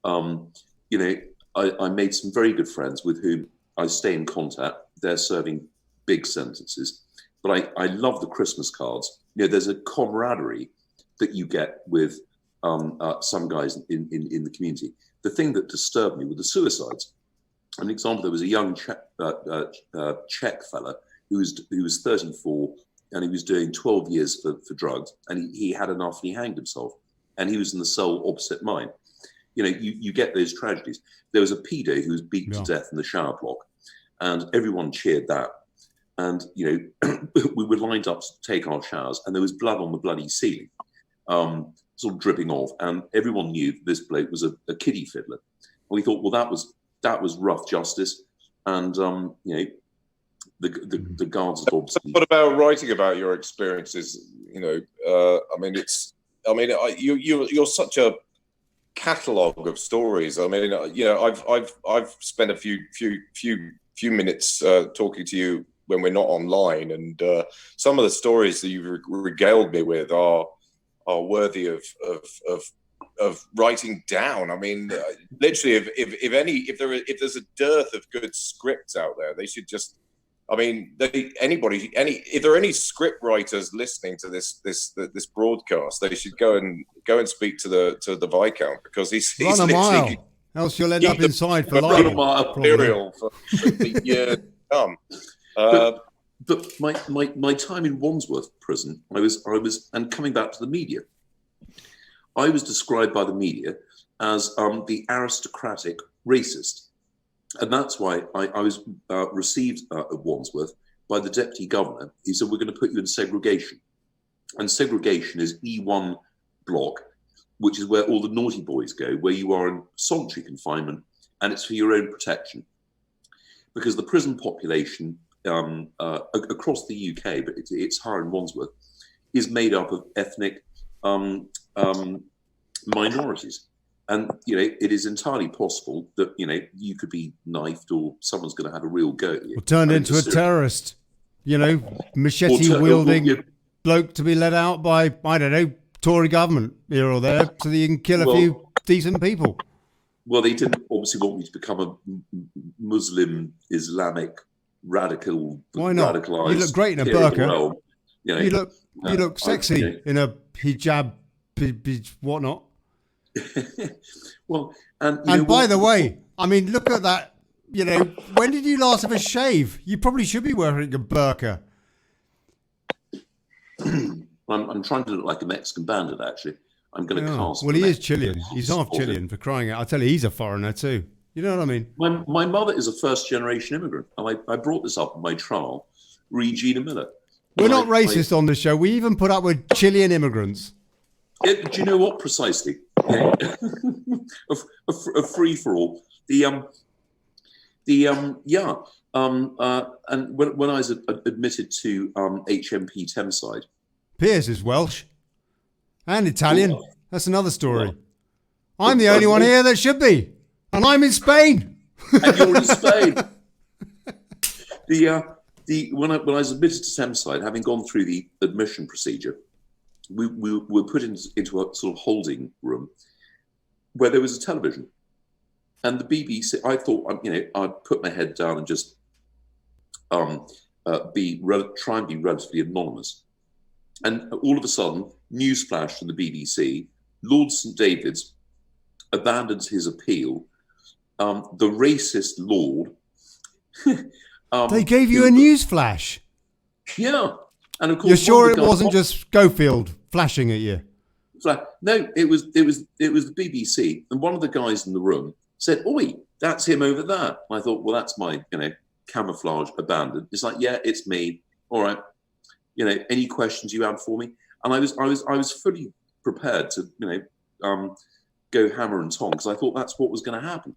[SPEAKER 3] I made some very good friends with whom I stay in contact. They're serving big sentences, but I love the Christmas cards. There's a camaraderie that you get with some guys in the community. The thing that disturbed me were the suicides. An example: there was a young Czech fella who was 34. And he was doing 12 years for drugs, and he had enough and he hanged himself. And he was in the cell opposite mine. You get those tragedies. There was a pedo who was beaten to death in the shower block, and everyone cheered that. And, we were lined up to take our showers, and there was blood on the bloody ceiling, sort of dripping off. And everyone knew this bloke was a kiddie fiddler. And we thought, well, that was rough justice. And, the guards obviously.
[SPEAKER 4] What about writing about your experiences? You're such a catalogue of stories. I've spent a few minutes talking to you when we're not online, and some of the stories that you've regaled me with are worthy of writing down. I mean, literally, if there's a dearth of good scripts out there, they should just
[SPEAKER 2] I mean, if there are any script writers listening to this broadcast, they should go and speak to the Viscount, because he's
[SPEAKER 1] Run a
[SPEAKER 2] literally
[SPEAKER 1] mile, else you'll end up inside for
[SPEAKER 2] run
[SPEAKER 1] life.
[SPEAKER 2] a mile material for the year to come.
[SPEAKER 3] But my time in Wandsworth prison, I was, and coming back to the media, I was described by the media as the aristocratic racist. And that's why I was received at Wandsworth by the deputy governor. He said, we're going to put you in segregation. And segregation is E1 block, which is where all the naughty boys go, where you are in solitary confinement, and it's for your own protection. Because the prison population across the UK, but it's higher in Wandsworth, is made up of ethnic minorities. And, it is entirely possible that, you could be knifed, or someone's going to have a real go at you.
[SPEAKER 1] Or turned into a terrorist, machete-wielding bloke to be let out by, I don't know, Tory government here or there, so that you can kill a few decent people.
[SPEAKER 3] Well, they didn't obviously want me to become a Muslim, Islamic, radical.
[SPEAKER 1] Why not?
[SPEAKER 3] Radicalized.
[SPEAKER 1] You look great in a burqa.
[SPEAKER 3] You
[SPEAKER 1] look sexy in a hijab, whatnot.
[SPEAKER 3] Well, and
[SPEAKER 1] by the way, I mean, look at that. When did you last have a shave? You probably should be wearing a burqa.
[SPEAKER 3] I'm trying to look like a Mexican bandit, actually. I'm going to cast.
[SPEAKER 1] Well, he is Chilean. He's half Chilean, for crying out. I tell you, he's a foreigner too. You know what I mean?
[SPEAKER 3] My mother is a first-generation immigrant, and I brought this up in my trial. Regina Miller.
[SPEAKER 1] We're not racist on the show. We even put up with Chilean immigrants.
[SPEAKER 3] Do you know what precisely? Yeah. a free for all. And when I was admitted to HMP Thameside,
[SPEAKER 1] Piers is Welsh and Italian. When another story. I'm the only one here that should be, and I'm in Spain.
[SPEAKER 3] And you're in Spain. When I was admitted to Thameside, having gone through the admission procedure, we were put into a sort of holding room where there was a television, and the BBC. I thought, I'd put my head down and just try and be relatively anonymous. And all of a sudden, newsflash from the BBC: Lord St David's abandons his appeal. The racist Lord.
[SPEAKER 1] They gave you a newsflash.
[SPEAKER 3] Yeah. And of course,
[SPEAKER 1] you're sure it wasn't just Schofield flashing at you?
[SPEAKER 3] No, it was the BBC, and one of the guys in the room said, "Oi, that's him over there." And I thought, well, that's my camouflage abandoned. It's like, yeah, it's me. All right, any questions you have for me? And I was fully prepared to go hammer and tongs, because I thought that's what was going to happen.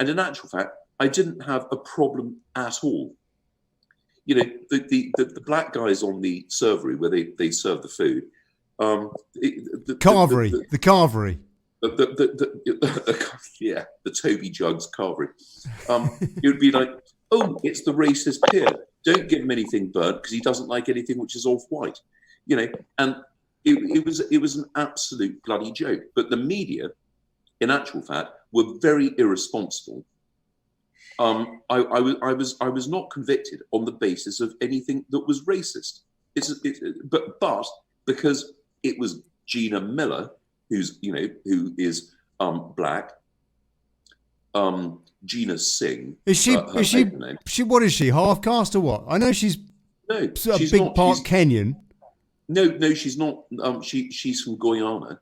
[SPEAKER 3] And in actual fact, I didn't have a problem at all. The black guys on the servery where they serve the food. The
[SPEAKER 1] carvery.
[SPEAKER 3] Yeah, the Toby Jugs carvery. It would be like, oh, it's the racist peer. Don't give him anything burnt because he doesn't like anything which is off-white. And it was an absolute bloody joke. But the media, in actual fact, were very irresponsible. I was not convicted on the basis of anything that was racist. But because it was Gina Miller, who is black. Gina Singh.
[SPEAKER 1] Is she what is she, half caste or what? I know she's a big part Kenyan.
[SPEAKER 3] No, she's not. She's from Guyana.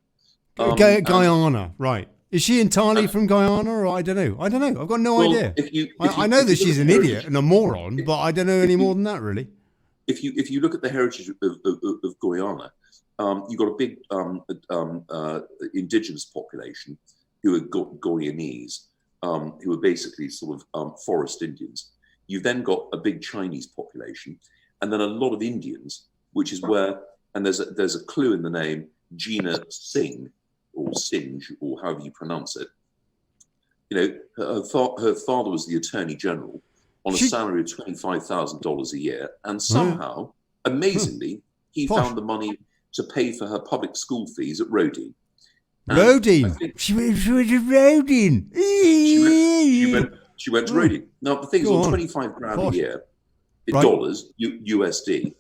[SPEAKER 1] Guyana, right. Is she entirely from Guyana, or I don't know? I've got no idea. I know that she's an idiot and a moron, but I don't know any more than that, really.
[SPEAKER 3] If you look at the heritage of Guyana, you've got a big indigenous population who are Guyanese, who are basically sort of forest Indians. You've then got a big Chinese population, and then a lot of Indians, which is where, and there's a clue in the name, Gina Singh, or Singe, or however you pronounce it. Her father was the Attorney General on a salary of $25,000 a year, and somehow, amazingly, he found the money to pay for her public school fees at Rodin.
[SPEAKER 1] Rodin? She went to Rodin.
[SPEAKER 3] She went to Rhodey. Now, the thing is,
[SPEAKER 1] Go
[SPEAKER 3] on
[SPEAKER 1] on.
[SPEAKER 3] 25 grand
[SPEAKER 1] Gosh.
[SPEAKER 3] a year, in
[SPEAKER 1] Right.
[SPEAKER 3] dollars, USD,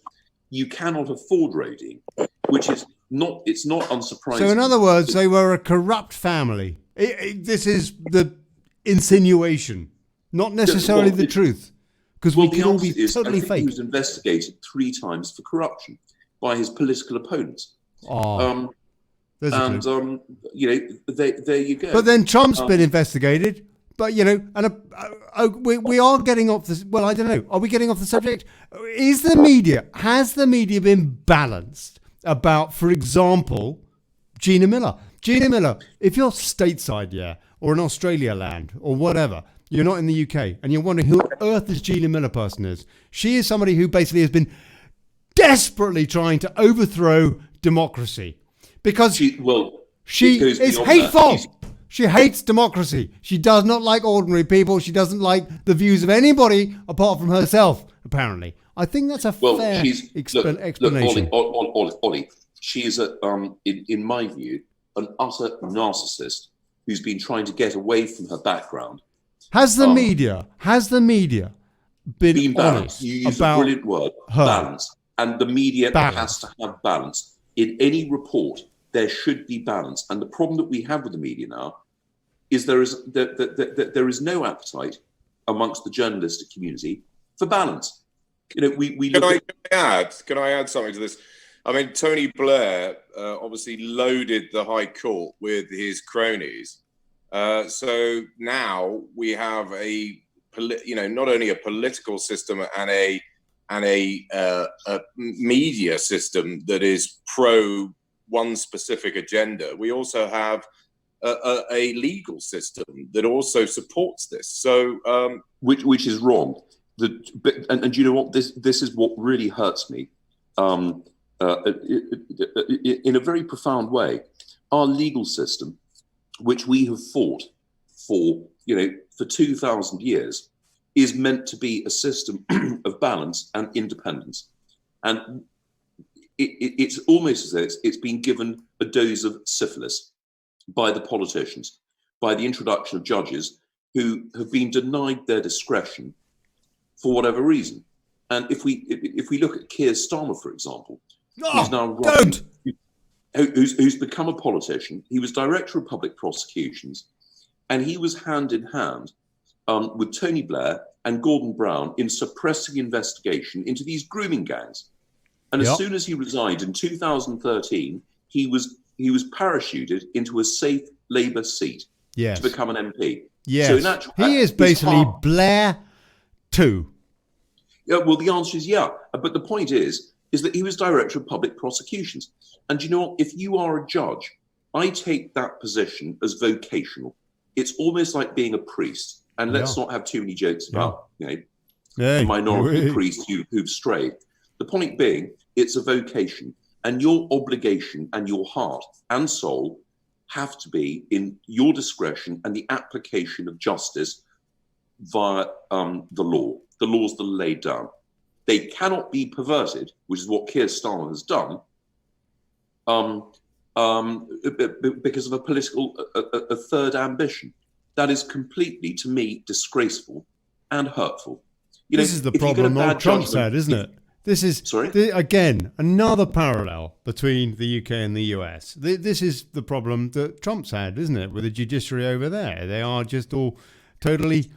[SPEAKER 3] you cannot afford Rhodey, which is not, it's not unsurprising.
[SPEAKER 1] So in other words, they were a corrupt family. This is the insinuation, not necessarily the truth, because we
[SPEAKER 3] the
[SPEAKER 1] can all
[SPEAKER 3] answer
[SPEAKER 1] be
[SPEAKER 3] is,
[SPEAKER 1] totally
[SPEAKER 3] I think he
[SPEAKER 1] fake.
[SPEAKER 3] was investigated 3 times for corruption by his political opponents.
[SPEAKER 1] Oh, there's a
[SPEAKER 3] And
[SPEAKER 1] clue.
[SPEAKER 3] there you go.
[SPEAKER 1] But then Trump's been investigated. But we are getting off this. Well, I don't know. Are we getting off the subject? Has the media been balanced about, for example, Gina Miller? Gina Miller, if you're stateside, or in Australia land or whatever, you're not in the UK, and you're wondering who on earth this Gina Miller person is. She is somebody who basically has been desperately trying to overthrow democracy because she is hateful. She hates democracy. She does not like ordinary people. She doesn't like the views of anybody apart from herself, apparently. I think that's a fair explanation.
[SPEAKER 3] Ollie, she is, in my view, an utter narcissist who's been trying to get away from her background.
[SPEAKER 1] Has the media been
[SPEAKER 3] balanced?
[SPEAKER 1] honest
[SPEAKER 3] You use
[SPEAKER 1] about
[SPEAKER 3] a brilliant word,
[SPEAKER 1] her?
[SPEAKER 3] balance. And the media
[SPEAKER 1] Balance.
[SPEAKER 3] has to have balance. In any report, there should be balance. And the problem that we have with the media now is there is no appetite amongst the journalistic community for balance. We
[SPEAKER 2] Can I add something to this? I mean, Tony Blair obviously loaded the High Court with his cronies. So now we have not only a political system and a media system that is pro one specific agenda. We also have a legal system that also supports this. So,
[SPEAKER 3] which is wrong. And you know what? This is what really hurts me. In a very profound way, our legal system, which we have fought for 2,000 years, is meant to be a system of balance and independence. And it's almost as though it's been given a dose of syphilis by the politicians, by the introduction of judges who have been denied their discretion for whatever reason. And if we look at Keir Starmer, for example, who's now who's become a politician. He was Director of Public Prosecutions, and he was hand in hand with Tony Blair and Gordon Brown in suppressing investigation into these grooming gangs. And as soon as he resigned in 2013, he was parachuted into a safe Labour seat to become an MP.
[SPEAKER 1] Yes,
[SPEAKER 3] so in actual fact,
[SPEAKER 1] he is basically Blair too.
[SPEAKER 3] Yeah, well, the answer is yeah. But the point is that he was Director of Public Prosecutions. And you know what? If you are a judge, I take that position as vocational. It's almost like being a priest. And let's not have too many jokes about the minority priests who've strayed. The point being, it's a vocation. And your obligation and your heart and soul have to be in your discretion and the application of justice via the law. The laws that are laid down. They cannot be perverted, which is what Keir Starmer has done, because of a political, a third ambition. That is completely, to me, disgraceful and hurtful.
[SPEAKER 1] This is the problem old Trump said, isn't it? This is, again, another parallel between the UK and the US. This is the problem that Trump's had, isn't it, with the judiciary over there? They are just all totally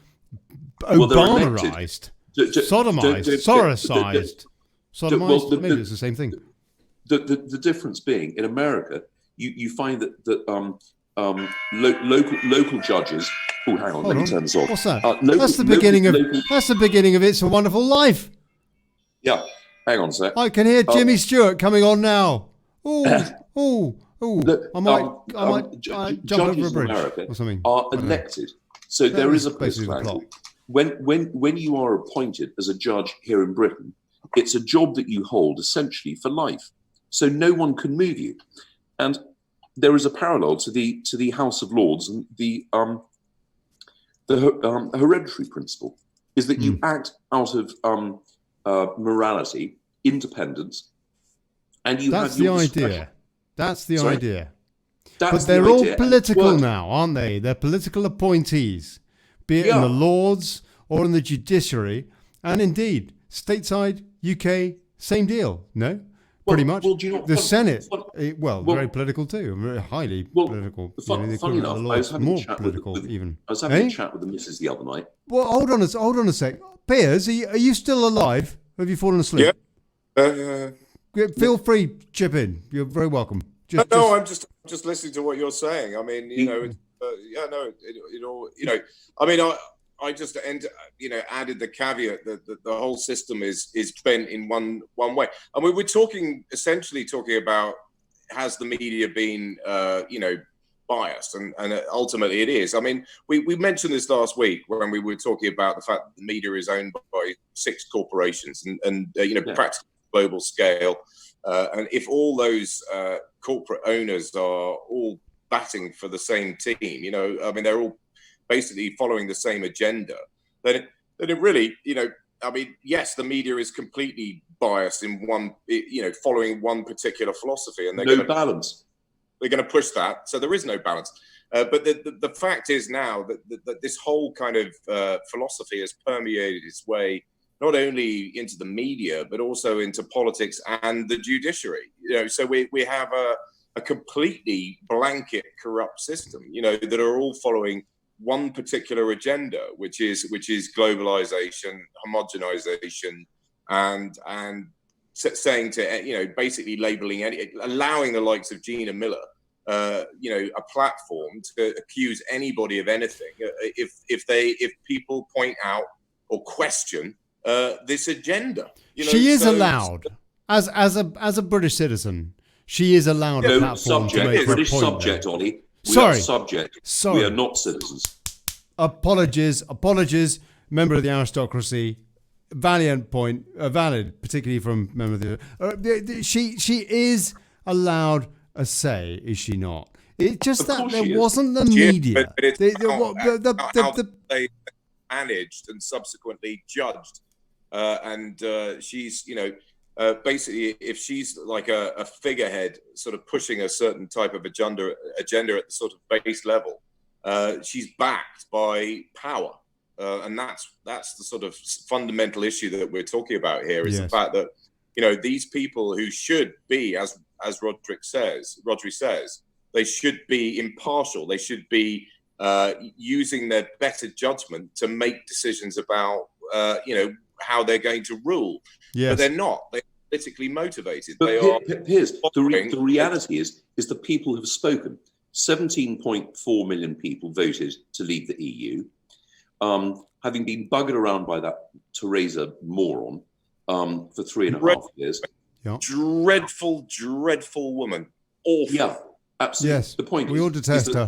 [SPEAKER 1] Obamaized, sodomized, Sorosized. Sodomized, maybe it's the same thing.
[SPEAKER 3] The difference being, in America, you find that local judges. Oh, hang on, let me turn this off.
[SPEAKER 1] What's that? That's the beginning of It's a Wonderful Life.
[SPEAKER 3] Yeah, hang on a sec.
[SPEAKER 1] I can hear Jimmy Stewart coming on now. Oh! I might jump over a bridge or something.
[SPEAKER 3] Are elected, so there is a postclass. When you are appointed as a judge here in Britain, it's a job that you hold essentially for life. So no one can move you, and there is a parallel to the House of Lords, and the hereditary principle is that you act out of morality, independence, and you have your discretion.
[SPEAKER 1] That's the idea. But they're all political now, aren't they? They're political appointees. be it in the Lords or in the judiciary, and indeed, stateside, UK, same deal, no? Pretty much.
[SPEAKER 3] Well, do you know,
[SPEAKER 1] the Senate, very political too, very highly political.
[SPEAKER 3] Funny enough, I was having a chat having a chat with the missus the other night.
[SPEAKER 1] Well, hold on a sec. Piers, are you still alive? Have you fallen asleep?
[SPEAKER 2] Yeah.
[SPEAKER 1] Feel free, chip in. You're very welcome.
[SPEAKER 2] I'm just listening to what you're saying. I mean, I just added the caveat that the whole system is bent in one way. I mean, we're essentially talking about, has the media been biased, and ultimately it is. I mean, we mentioned this last week when we were talking about the fact that the media is owned by 6 corporations and practically global scale. And if all those corporate owners are all batting for the same team, they're all basically following the same agenda, then it really, yes, the media is completely biased in one, following one particular philosophy, and they're
[SPEAKER 3] balance.
[SPEAKER 2] They're going to push that, so there is no balance. But the fact is now that this whole kind of philosophy has permeated its way not only into the media but also into politics and the judiciary. So we have a completely blanket corrupt system, that are all following one particular agenda, which is globalization, homogenization, and saying to basically labeling allowing the likes of Gina Miller a platform to accuse anybody of anything if people point out or question this agenda.
[SPEAKER 1] She is allowed as a British citizen. She is allowed a platform to make
[SPEAKER 3] British
[SPEAKER 1] her point.
[SPEAKER 3] Subject, Ollie. We
[SPEAKER 1] Sorry.
[SPEAKER 3] are subject.
[SPEAKER 1] Sorry.
[SPEAKER 3] We are not citizens.
[SPEAKER 1] Apologies. Member of the aristocracy. Valid, particularly from member of the. She is allowed a say, is she not? It's just that there wasn't the media.
[SPEAKER 2] They managed and subsequently judged, and she's basically, if she's like a figurehead sort of pushing a certain type of agenda at the sort of base level, she's backed by power, and that's the sort of fundamental issue that we're talking about here, is the fact that these people who should be, as Rodri says, they should be impartial, they should be using their better judgment to make decisions about how they're going to rule. But they're not. They're politically motivated.
[SPEAKER 3] But here's the reality is that people have spoken. 17.4 million people voted to leave the EU, having been buggered around by that Theresa moron for 3.5 years.
[SPEAKER 1] Yeah.
[SPEAKER 2] Dreadful woman. Awful.
[SPEAKER 3] Yeah, absolutely.
[SPEAKER 1] Yes,
[SPEAKER 3] the point
[SPEAKER 1] we all detest her.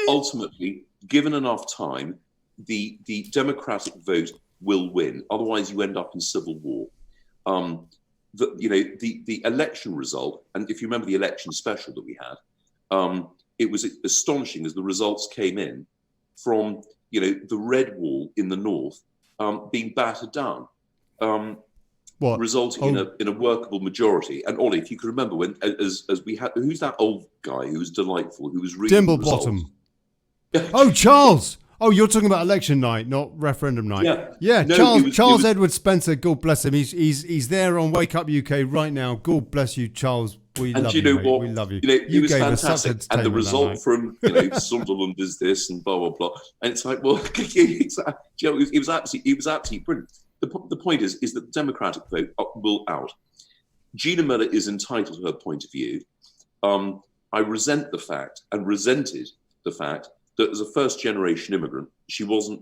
[SPEAKER 3] Ultimately, given enough time, the democratic vote will win. Otherwise, you end up in civil war. The election result, and if you remember the election special that we had, it was astonishing as the results came in from the red wall in the north being battered down, resulting in a workable majority. And Ollie, if you can remember when, as we had, who's that old guy who was delightful, who was reading
[SPEAKER 1] Dimblebottom. Oh, Charles. Oh, you're talking about election night, not referendum night. Yeah. No, Charles Edward Spencer. God bless him. He's there on Wake Up UK right now. God bless you, Charles. We love you. What? We love you.
[SPEAKER 3] He was fantastic. And the result from Sunderland is this, and blah blah blah. And it's like, well, it was absolutely brilliant. The point is that the democratic vote will out. Gina Miller is entitled to her point of view. I resented the fact that as a first-generation immigrant, she wasn't.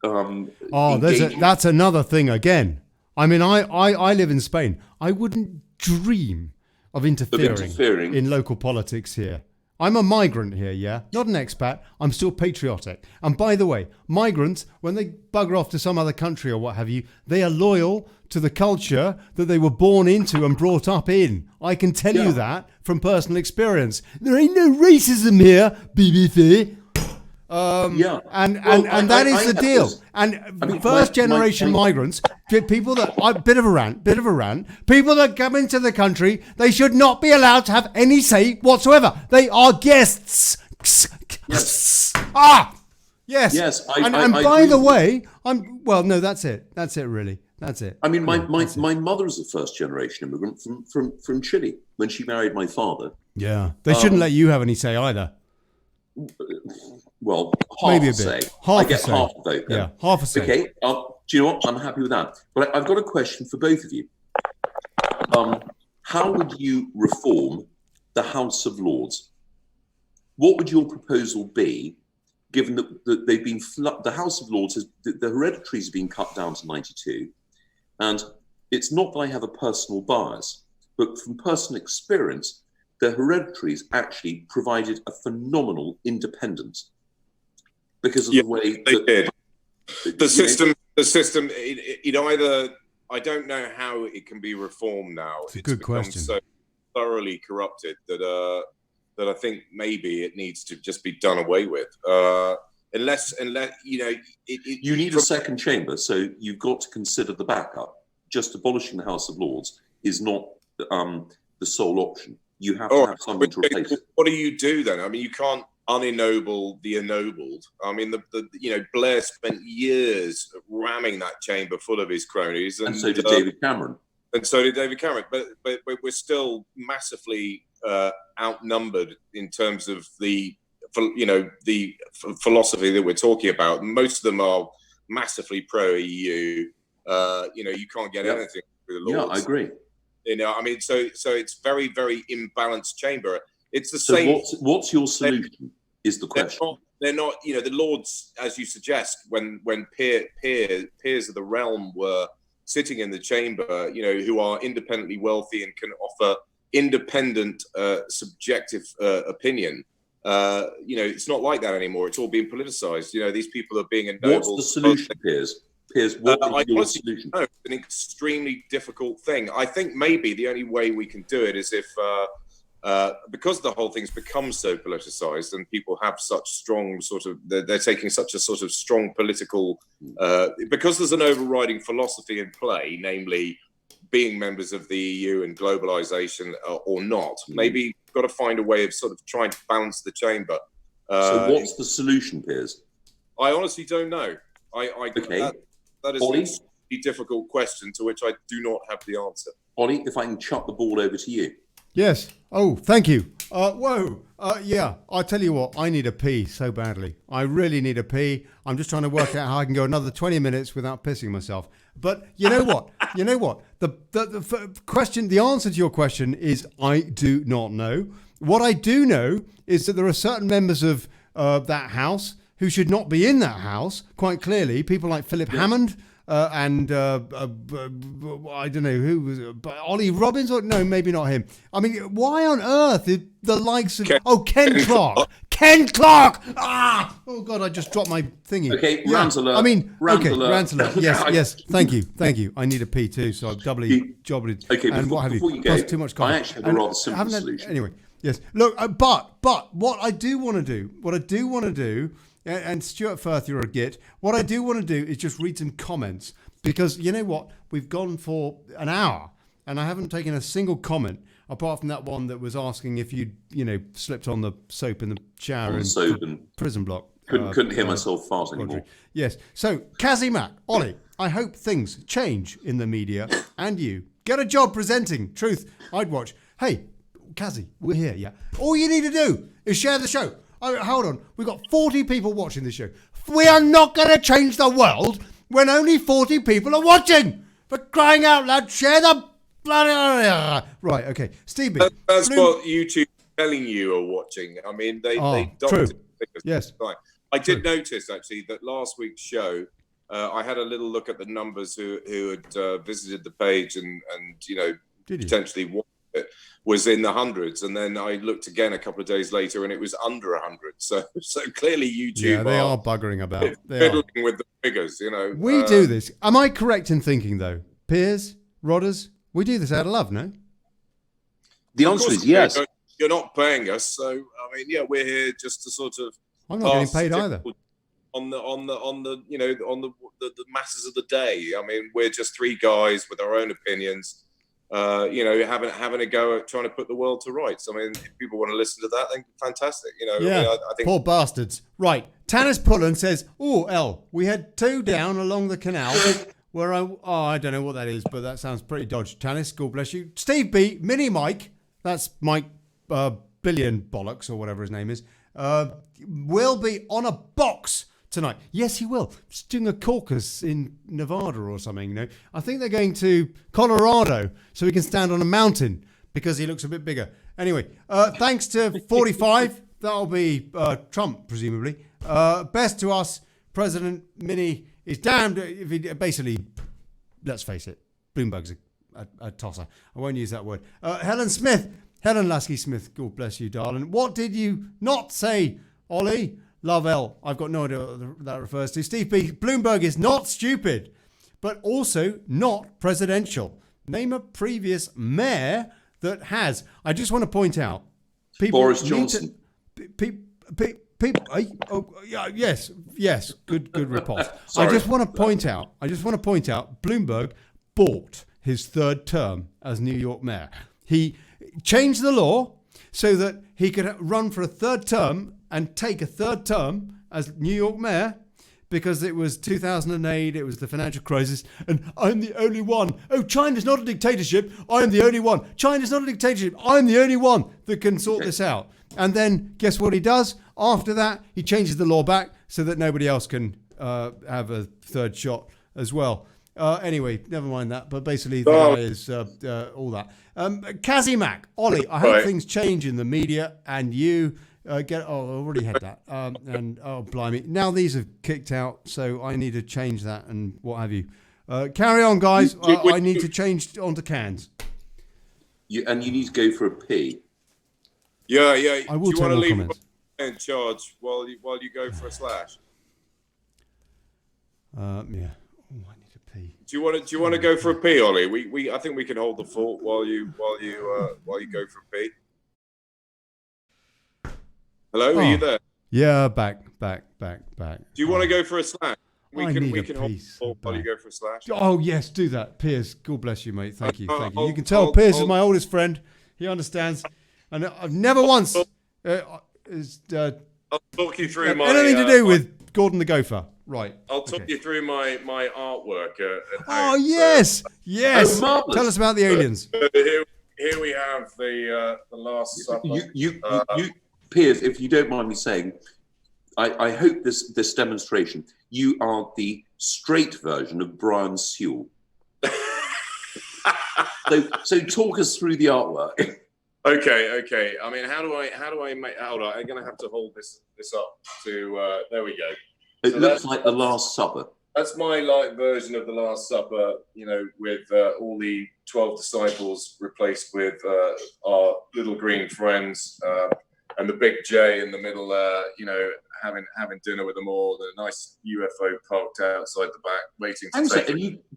[SPEAKER 1] That's another thing again. I mean, I live in Spain. I wouldn't dream of interfering in local politics here. I'm a migrant here, not an expat. I'm still patriotic. And by the way, migrants, when they bugger off to some other country or what have you, they are loyal to the culture that they were born into and brought up in. I can tell you that from personal experience. There ain't no racism here, BBC. And that is the deal. First generation migrants, people that bit of a rant. People that come into the country, they should not be allowed to have any say whatsoever. They are guests. Yes.
[SPEAKER 3] Yes.
[SPEAKER 1] And
[SPEAKER 3] I
[SPEAKER 1] by
[SPEAKER 3] agree
[SPEAKER 1] the
[SPEAKER 3] with
[SPEAKER 1] way, no, that's it. That's it, really. That's it.
[SPEAKER 3] I mean,
[SPEAKER 1] Yeah, that's it.
[SPEAKER 3] my mother is a first generation immigrant from Chile when she married my father.
[SPEAKER 1] Yeah. They shouldn't let you have any say either.
[SPEAKER 3] Well,
[SPEAKER 1] Maybe a
[SPEAKER 3] half a
[SPEAKER 1] bit.
[SPEAKER 3] say.
[SPEAKER 1] Half
[SPEAKER 3] I
[SPEAKER 1] a
[SPEAKER 3] get
[SPEAKER 1] say.
[SPEAKER 3] half a vote then.
[SPEAKER 1] Yeah, half a say.
[SPEAKER 3] Okay. Do you know what? I'm happy with that. But I've got a question for both of you. How would you reform the House of Lords? What would your proposal be, given that they've been the House of Lords the hereditaries have been cut down to 92, and it's not that I have a personal bias, but from personal experience, the hereditaries actually provided a phenomenal independence because of the way
[SPEAKER 2] they did. The system, it either, I don't know how it can be reformed now.
[SPEAKER 1] It's a good question.
[SPEAKER 2] So thoroughly corrupted that I think maybe it needs to just be done away with. Unless
[SPEAKER 3] you need a second chamber, so you've got to consider the backup. Just abolishing the House of Lords is not the sole option. You have to have something to replace it.
[SPEAKER 2] What do you do then? I mean, you can't unennoble the ennobled. I mean, Blair spent years ramming that chamber full of his cronies,
[SPEAKER 3] and so did David Cameron.
[SPEAKER 2] And so did David Cameron. But we're still massively outnumbered in terms of the philosophy that we're talking about. Most of them are massively pro-EU. You can't get anything through the Lords.
[SPEAKER 3] Yeah, I agree.
[SPEAKER 2] I mean, so it's very, very imbalanced chamber. It's the same.
[SPEAKER 3] What's your solution? Is the question.
[SPEAKER 2] They're not. The Lords, as you suggest, when peers of the realm were sitting in the chamber, who are independently wealthy and can offer independent, subjective opinion. It's not like that anymore. It's all being politicized. These people are being ennobled.
[SPEAKER 3] What's the solution, Piers? Piers, what is your solution?
[SPEAKER 2] No, it's an extremely difficult thing. I think maybe the only way we can do it is if, because the whole thing's become so politicized and people have such strong they're taking such a sort of strong political, because there's an overriding philosophy in play, namely being members of the EU and globalization or not. Maybe we've got to find a way of sort of trying to balance the chamber.
[SPEAKER 3] So what's the solution, Piers?
[SPEAKER 2] I honestly don't know.
[SPEAKER 3] Okay.
[SPEAKER 2] That is
[SPEAKER 3] Ollie?
[SPEAKER 2] a difficult question to which I do not have the answer.
[SPEAKER 3] Ollie, if I can chuck the ball over to you.
[SPEAKER 1] Yes. Oh, thank you. Whoa. Yeah, I'll tell you what, I need a pee so badly. I really need a pee. I'm just trying to work out how I can go another 20 minutes without pissing myself. But you know what? The question, the answer to your question is I do not know. What I do know is that there are certain members of that house who should not be in that house, quite clearly. People like Philip Hammond and I don't know who was Ollie Robbins, or no, maybe not him. I mean, why on earth is the likes of Ken Clark? Ken Clark! Oh God, I just dropped my thingy.
[SPEAKER 3] Okay, rant alert.
[SPEAKER 1] I mean,
[SPEAKER 3] rant
[SPEAKER 1] okay,
[SPEAKER 3] alert.
[SPEAKER 1] rant alert. Yes. Thank you. I need a pee too, so I've doubly jobbed.
[SPEAKER 3] Okay,
[SPEAKER 1] and what have
[SPEAKER 3] before you go,
[SPEAKER 1] Plus too much coffee.
[SPEAKER 3] I actually have a rather simple solution.
[SPEAKER 1] Anyway, yes. Look, but what I do want to do, and Stuart Firth, you're a git. What I do want to do is just read some comments, because you know what? We've gone for an hour and I haven't taken a single comment apart from that one that was asking if you slipped on the soap in the shower in prison block.
[SPEAKER 3] Couldn't hear myself fart anymore.
[SPEAKER 1] Yes. So, Kazimak, Ollie, I hope things change in the media and you get a job presenting truth. I'd watch. Hey, Kazi, we're here, yeah. All you need to do is share the show. Oh, hold on. We've got 40 people watching the show. We are not going to change the world when only 40 people are watching. For crying out loud, share the bloody... Right, okay. Steve B.
[SPEAKER 2] That's what YouTube telling you are watching. I mean, they
[SPEAKER 1] true.
[SPEAKER 2] Yes. I did notice, actually, that last week's show, I had a little look at the numbers who had visited the page and potentially watched it, was in the hundreds, and then I looked again a couple of days later and it was under 100. So clearly YouTube
[SPEAKER 1] they are buggering about.
[SPEAKER 2] Fiddling with the figures,
[SPEAKER 1] We do this. Am I correct in thinking, though, Piers, Rodders, we do this out of love, no?
[SPEAKER 3] The answer is yes.
[SPEAKER 2] You're not paying us, so I mean, yeah, we're here just to sort of.
[SPEAKER 1] I'm not getting paid either.
[SPEAKER 2] On the masses of the day. I mean, we're just three guys with our own opinions. having a go at trying to put the world to rights. I mean, if people want to listen to that, then fantastic.
[SPEAKER 1] Yeah,
[SPEAKER 2] I think
[SPEAKER 1] poor bastards. Right, Tanis Pullen says, "Oh, El, we had 2 down along the canal where I don't know what that is, but that sounds pretty dodgy." Tanis, God bless you. Steve B, Mini Mike, that's Mike Billion Bollocks or whatever his name is, will be on a box tonight. Yes, he will. Just doing a caucus in Nevada or something. I think they're going to Colorado so he can stand on a mountain because he looks a bit bigger. Anyway, thanks to 45. That'll be Trump, presumably. Best to us, President Mini is damned if he basically, let's face it, Bloomberg's a tosser. I won't use that word. Helen Lasky Smith, God bless you, darling. What did you not say, Ollie? Love L. I've got no idea what that refers to. Steve B. Bloomberg is not stupid, but also not presidential. Name a previous mayor that has. I just want to point out.
[SPEAKER 3] Boris Johnson.
[SPEAKER 1] Yes. Good report.
[SPEAKER 3] Sorry.
[SPEAKER 1] I just want to point out. Bloomberg bought his 3rd term as New York mayor. He changed the law so that he could run for a 3rd term and take a 3rd term as New York mayor because it was 2008, it was the financial crisis, and I'm the only one. Oh, China's not a dictatorship. I'm the only one. China's not a dictatorship. I'm the only one that can sort this out. And then guess what he does? After that, he changes the law back so that nobody else can have a 3rd shot as well. Anyway, never mind that. But basically, the guy is all that. Kazimak, Ollie, I hope things change in the media and you I already had that. Blimey. Now these have kicked out, so I need to change that and what have you. Carry on, guys. I need to change onto cans.
[SPEAKER 3] You need to go for a pee.
[SPEAKER 2] Yeah.
[SPEAKER 1] I will. Do you want to leave
[SPEAKER 2] in charge while you go for a slash?
[SPEAKER 1] Yeah. Oh, I need to pee.
[SPEAKER 2] Do you want to go for a pee, Ollie? I think we can hold the fort while you go for a pee. Hello, are you there?
[SPEAKER 1] Yeah, back.
[SPEAKER 2] Do you want to go for a slash? We can hold the fort while you go for a slash.
[SPEAKER 1] Oh yes, do that, Piers. God bless you, mate. Thank you. You can tell Piers is my oldest friend. He understands, and I've never once
[SPEAKER 2] I'll talk you through
[SPEAKER 1] anything to do with Gordon the Gopher. Right.
[SPEAKER 2] I'll talk you through my artwork. At
[SPEAKER 1] home.
[SPEAKER 2] Oh
[SPEAKER 1] yes.
[SPEAKER 3] Oh,
[SPEAKER 1] tell us about the aliens.
[SPEAKER 2] Here we have the Last Supper.
[SPEAKER 3] You Piers, if you don't mind me saying, I hope this demonstration, you are the straight version of Brian Sewell. so talk us through the artwork.
[SPEAKER 2] Okay. I mean, how do I make? Hold on, I'm going to have to hold this up to. There we go.
[SPEAKER 3] It looks like the Last Supper.
[SPEAKER 2] That's my light version of the Last Supper. With all the 12 disciples replaced with our little green friends. And the big J in the middle, having dinner with them all. The nice UFO parked outside the back, waiting to take.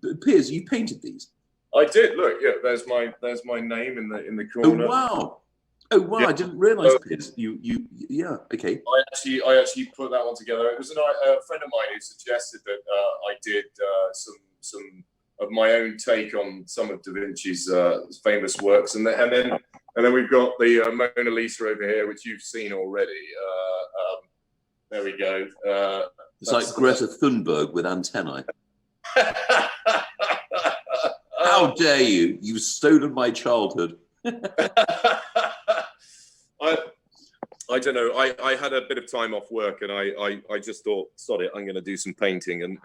[SPEAKER 3] And Piers, you painted these?
[SPEAKER 2] I did. Look, yeah. There's my name in the corner.
[SPEAKER 3] Oh wow! Yeah. I didn't realise, Piers. Yeah. Okay.
[SPEAKER 2] I actually put that one together. It was a friend of mine who suggested that I did some of my own take on some of Da Vinci's famous works, and then we've got the Mona Lisa over here, which you've seen already. There we go.
[SPEAKER 3] It's like Greta Thunberg with antennae. How dare you? You've stolen my childhood.
[SPEAKER 2] I don't know. I had a bit of time off work, and I just thought, sod it, I'm going to do some painting, and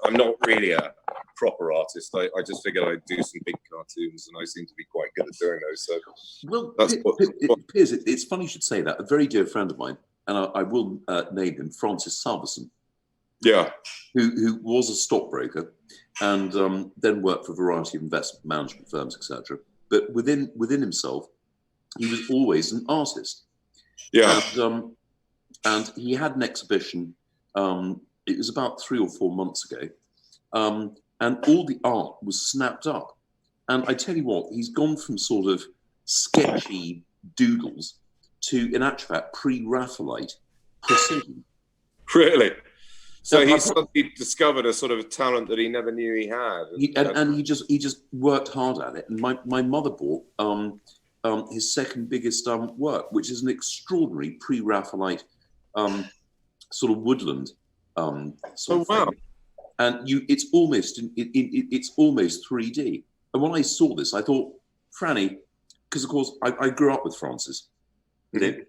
[SPEAKER 2] I'm not really a proper artist. I just figured I'd do some big cartoons, and I seem to be quite good at doing those. So,
[SPEAKER 3] well, Piers, it's funny you should say that. A very dear friend of mine, and I will name him, Francis Salverson.
[SPEAKER 2] Yeah,
[SPEAKER 3] who was a stockbroker, and then worked for a variety of investment management firms, etc. But within himself, he was always an artist.
[SPEAKER 2] Yeah,
[SPEAKER 3] and he had an exhibition. It was about 3 or 4 months ago, and all the art was snapped up. And I tell you what, he's gone from sort of sketchy doodles to, in actual fact, pre-Raphaelite precision.
[SPEAKER 2] Really? So he suddenly discovered a sort of talent that he never knew he had.
[SPEAKER 3] And he just worked hard at it. And my mother bought his second biggest work, which is an extraordinary pre-Raphaelite sort of woodland sort of thing. And it's almost 3D. And when I saw this, I thought, Franny, because of course I grew up with Francis,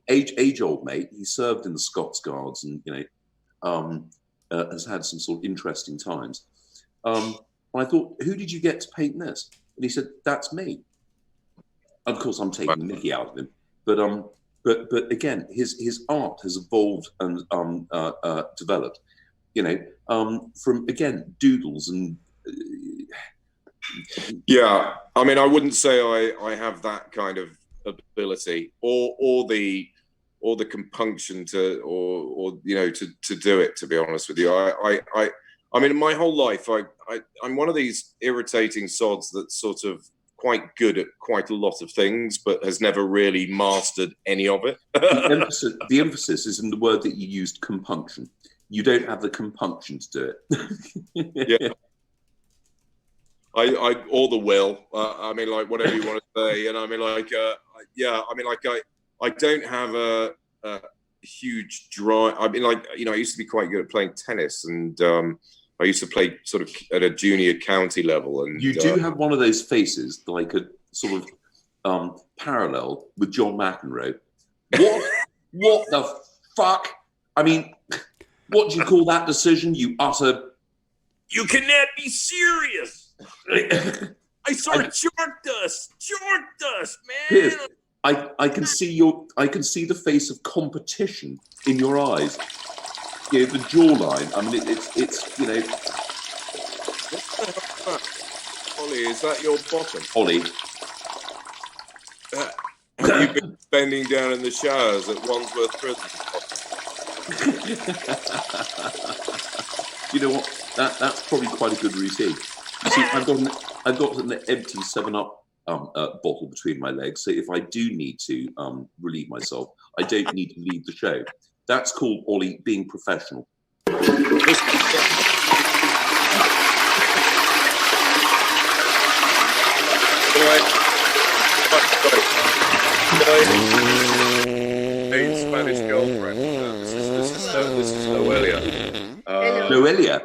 [SPEAKER 3] age old mate. He served in the Scots Guards, and has had some sort of interesting times. And I thought, who did you get to paint this? And he said, that's me. Of course, I'm taking the mickey out of him, but again, his art has evolved and developed. From again doodles and.
[SPEAKER 2] Yeah, I mean, I wouldn't say I have that kind of ability or the compunction to do it. To be honest with you, I mean, my whole life, I'm one of these irritating sods that's sort of quite good at quite a lot of things, but has never really mastered any of it.
[SPEAKER 3] The emphasis is in the word that you used, compunction. You don't have the compunction to do it.
[SPEAKER 2] Yeah. I or the will. I mean, like, whatever you want to say. And I mean, like, I don't have a huge drive. I mean, like, I used to be quite good at playing tennis, and I used to play sort of at a junior county level. And
[SPEAKER 3] you do have one of those faces that I could sort of parallel with John McEnroe. What the fuck? I mean, what do you call that decision? You utter.
[SPEAKER 4] You cannot be serious. I saw chalk dust, man.
[SPEAKER 3] Piers, I can see the face of competition in your eyes. The jawline. I mean, it's
[SPEAKER 2] Ollie, is that your bottom?
[SPEAKER 3] Ollie.
[SPEAKER 2] Have you been bending down in the showers at Wandsworth Prison?
[SPEAKER 3] You know what? That's probably quite a good routine. You see, I've got an empty 7-Up bottle between my legs, so if I do need to relieve myself, I don't need to leave the show. That's called, Ollie, being professional.
[SPEAKER 2] Spanish girlfriend. This is Noelia.
[SPEAKER 3] Noelia?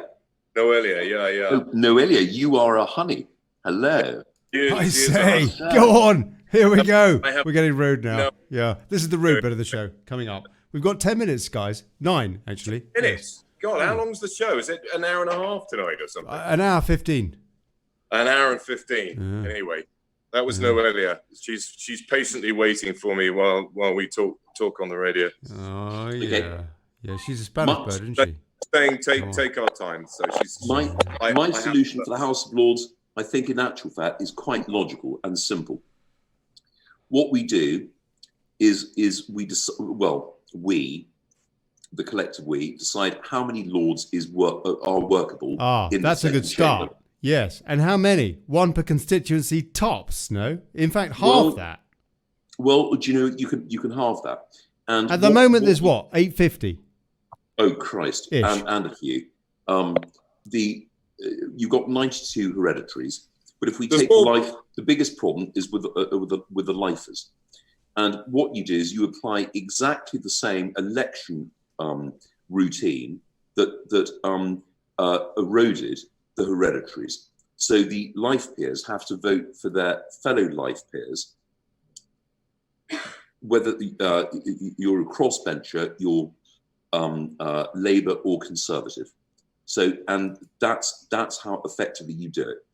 [SPEAKER 2] Noelia, yeah.
[SPEAKER 3] Oh, Noelia, you are a honey. Hello.
[SPEAKER 1] I say, go on. Here we go. We're getting rude now. No. Yeah, this is the rude bit of the show coming up. We've got 10 minutes, guys. 9, actually.
[SPEAKER 2] 10 minutes? God, how long's the show? Is it an hour and a half tonight or something?
[SPEAKER 1] An hour 15.
[SPEAKER 2] An hour and 15. Yeah. Anyway, that was Noelia. She's patiently waiting for me while we talk on the radio.
[SPEAKER 1] Oh, yeah. Okay. Yeah, she's a Spanish bird, isn't she?
[SPEAKER 2] Saying take our time. So she's
[SPEAKER 3] my solution for the House of Lords, I think, in actual fact, is quite logical and simple. What we do is we, the collective we, decide how many lords are workable.
[SPEAKER 1] That's a good start. Yes, and how many? 1 per constituency tops. No, in fact, half that.
[SPEAKER 3] Well, do you know you can halve that? And
[SPEAKER 1] at the moment, there's 850.
[SPEAKER 3] Oh Christ, and a few. You've got 92 hereditaries, but if we take life, the biggest problem is with the lifers. And what you do is you apply exactly the same election routine that eroded the hereditaries. So the life peers have to vote for their fellow life peers, whether you're a crossbencher, you're Labour or Conservative. So, and that's how effectively you do it.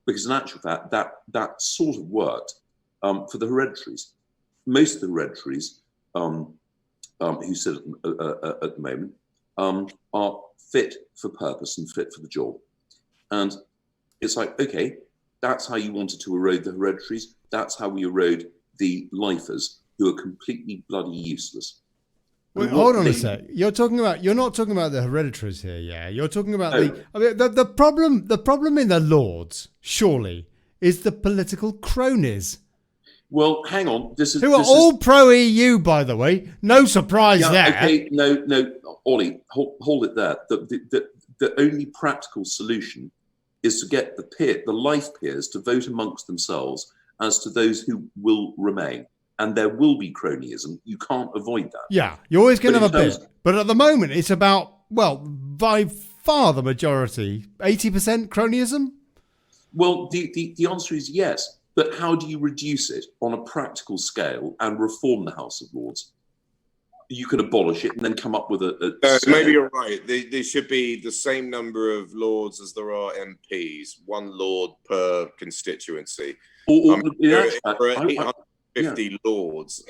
[SPEAKER 3] Because in actual fact, that sort of worked for the hereditaries. Most of the hereditaries who sit at the moment are fit for purpose and fit for the job. And it's like, okay, that's how you wanted to erode the hereditaries. That's how we erode the lifers who are completely bloody useless.
[SPEAKER 1] Wait, hold on a sec. You're not talking about the hereditaries here, yeah? You're talking about the problem in the Lords, surely, is the political cronies.
[SPEAKER 3] Well, hang on.
[SPEAKER 1] Who are all pro-EU, by the way. No surprise there.
[SPEAKER 3] Okay, no, Ollie, hold it there. The only practical solution is to get the life peers to vote amongst themselves as to those who will remain. And there will be cronyism. You can't avoid that.
[SPEAKER 1] Yeah, you're always going to have a bit. But at the moment, it's about, well, by far the majority, 80% cronyism?
[SPEAKER 3] Well, the answer is yes. But how do you reduce it on a practical scale and reform the House of Lords? You could abolish it and then come up with
[SPEAKER 2] maybe you're right. There should be the same number of lords as there are MPs, one lord per constituency. For 850 lords,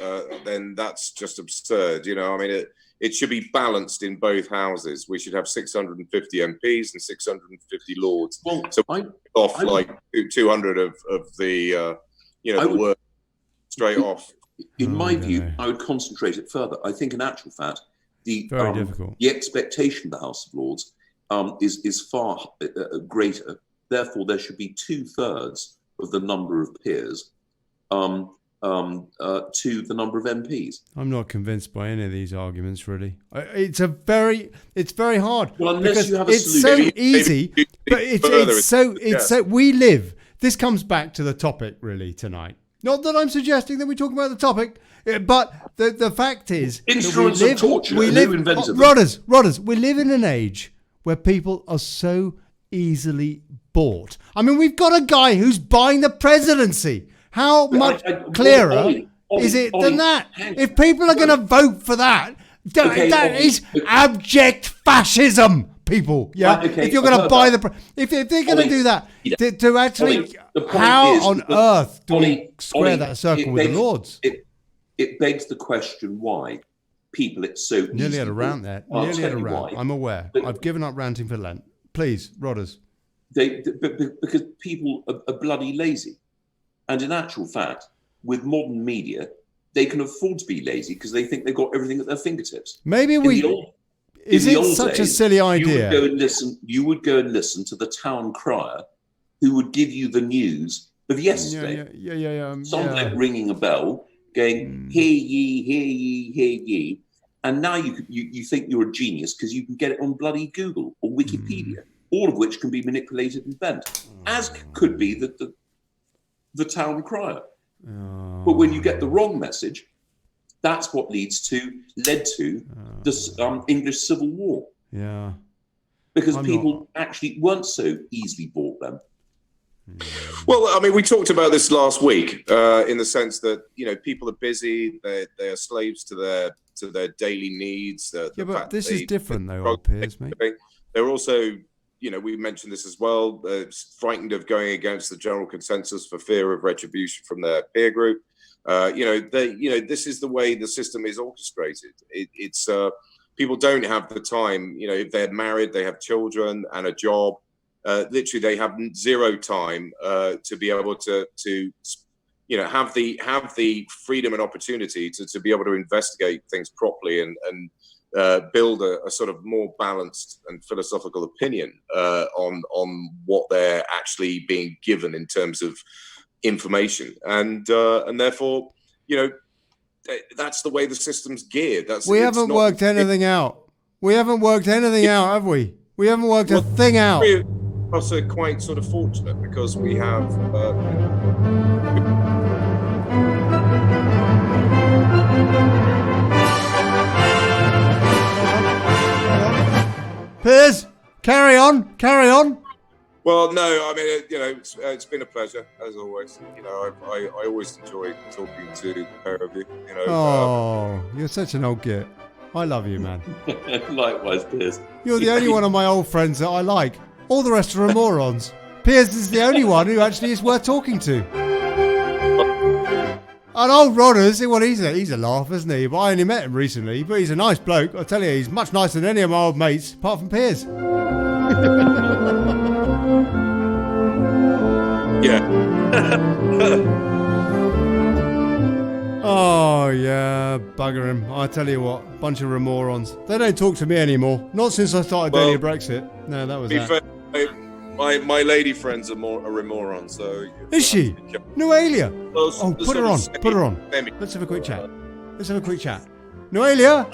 [SPEAKER 2] then that's just absurd. You know, I mean, it should be balanced in both houses. We should have 650 MPs and 650 lords.
[SPEAKER 3] Well,
[SPEAKER 2] so off like 200 of the, the work straight off.
[SPEAKER 3] In my view, I would concentrate it further. I think, in actual fact, the expectation of the House of Lords is far greater. Therefore, there should be 2/3 of the number of peers to the number of MPs.
[SPEAKER 1] I'm not convinced by any of these arguments, really. It's very hard.
[SPEAKER 3] Well, unless you have a
[SPEAKER 1] it's
[SPEAKER 3] solution.
[SPEAKER 1] So easy, but it's so we live. This comes back to the topic, really, tonight. Not that I'm suggesting that we talk about the topic, but the fact is,
[SPEAKER 3] instruments of torture.
[SPEAKER 1] Who invented them? Rodders. We live in an age where people are so easily bought. I mean, we've got a guy who's buying the presidency. How much clearer is it than that? If people are going to vote for that, that is abject fascism, people. Yeah, if you're going to buy if they're going to do that, to actually, how on earth do we square that circle with the Lords?
[SPEAKER 3] It begs the question why people it's so
[SPEAKER 1] nearly
[SPEAKER 3] easy
[SPEAKER 1] at a rant there. Nearly at a rant. I'm aware. I've given up ranting for Lent. Please, Rodders.
[SPEAKER 3] Because people are bloody lazy. And in actual fact, with modern media, they can afford to be lazy because they think they've got everything at their fingertips.
[SPEAKER 1] Maybe is it such a silly idea?
[SPEAKER 3] You would go and listen to the town crier who would give you the news of yesterday. Something like ringing a bell, going, hear ye, hear ye, hear ye. And now you think you're a genius because you can get it on bloody Google or Wikipedia, all of which can be manipulated and bent, as could be the town crier. But when you get the wrong message, that's what led to the English Civil War.
[SPEAKER 1] Yeah.
[SPEAKER 3] Because people actually weren't so easily bought then.
[SPEAKER 2] Well, I mean, we talked about this last week in the sense that, people are busy, they are slaves to their daily needs.
[SPEAKER 1] But this is different though, old peers, mate.
[SPEAKER 2] They're also, we mentioned this as well, frightened of going against the general consensus for fear of retribution from their peer group. This is the way the system is orchestrated. It's people don't have the time. If they're married, they have children and a job. Literally, they have zero time to be able to have the freedom and opportunity to be able to investigate things properly and build a sort of more balanced and philosophical opinion on what they're actually being given in terms of information, and therefore, that's the way the system's geared.
[SPEAKER 1] We haven't worked anything out. We haven't worked anything out, have we? We haven't worked a thing out.
[SPEAKER 2] We're also quite sort of fortunate because we have.
[SPEAKER 1] Piers, carry on.
[SPEAKER 2] Well, no, I mean, it's been a pleasure as always. I always enjoy talking to the pair of you.
[SPEAKER 1] You're such an old git. I love you, man.
[SPEAKER 3] Likewise, Piers.
[SPEAKER 1] You're the only one of my old friends that I like. All the rest are morons. Piers is the only one who actually is worth talking to. And old Rodders, well, he's a laugh, isn't he? But I only met him recently, but he's a nice bloke. I tell you, he's much nicer than any of my old mates, apart from Piers.
[SPEAKER 2] Yeah.
[SPEAKER 1] Oh, yeah, bugger him. I tell you what, bunch of morons. They don't talk to me anymore. Not since I started dating Brexit. No, that was that.
[SPEAKER 2] Fair,
[SPEAKER 4] My lady friends are a moron, so.
[SPEAKER 1] Is she? Noelia. Oh,
[SPEAKER 4] There's
[SPEAKER 1] put her
[SPEAKER 4] sort
[SPEAKER 1] on.
[SPEAKER 4] of
[SPEAKER 1] Put her on.
[SPEAKER 4] semi-
[SPEAKER 1] Let's have a quick chat. Noelia.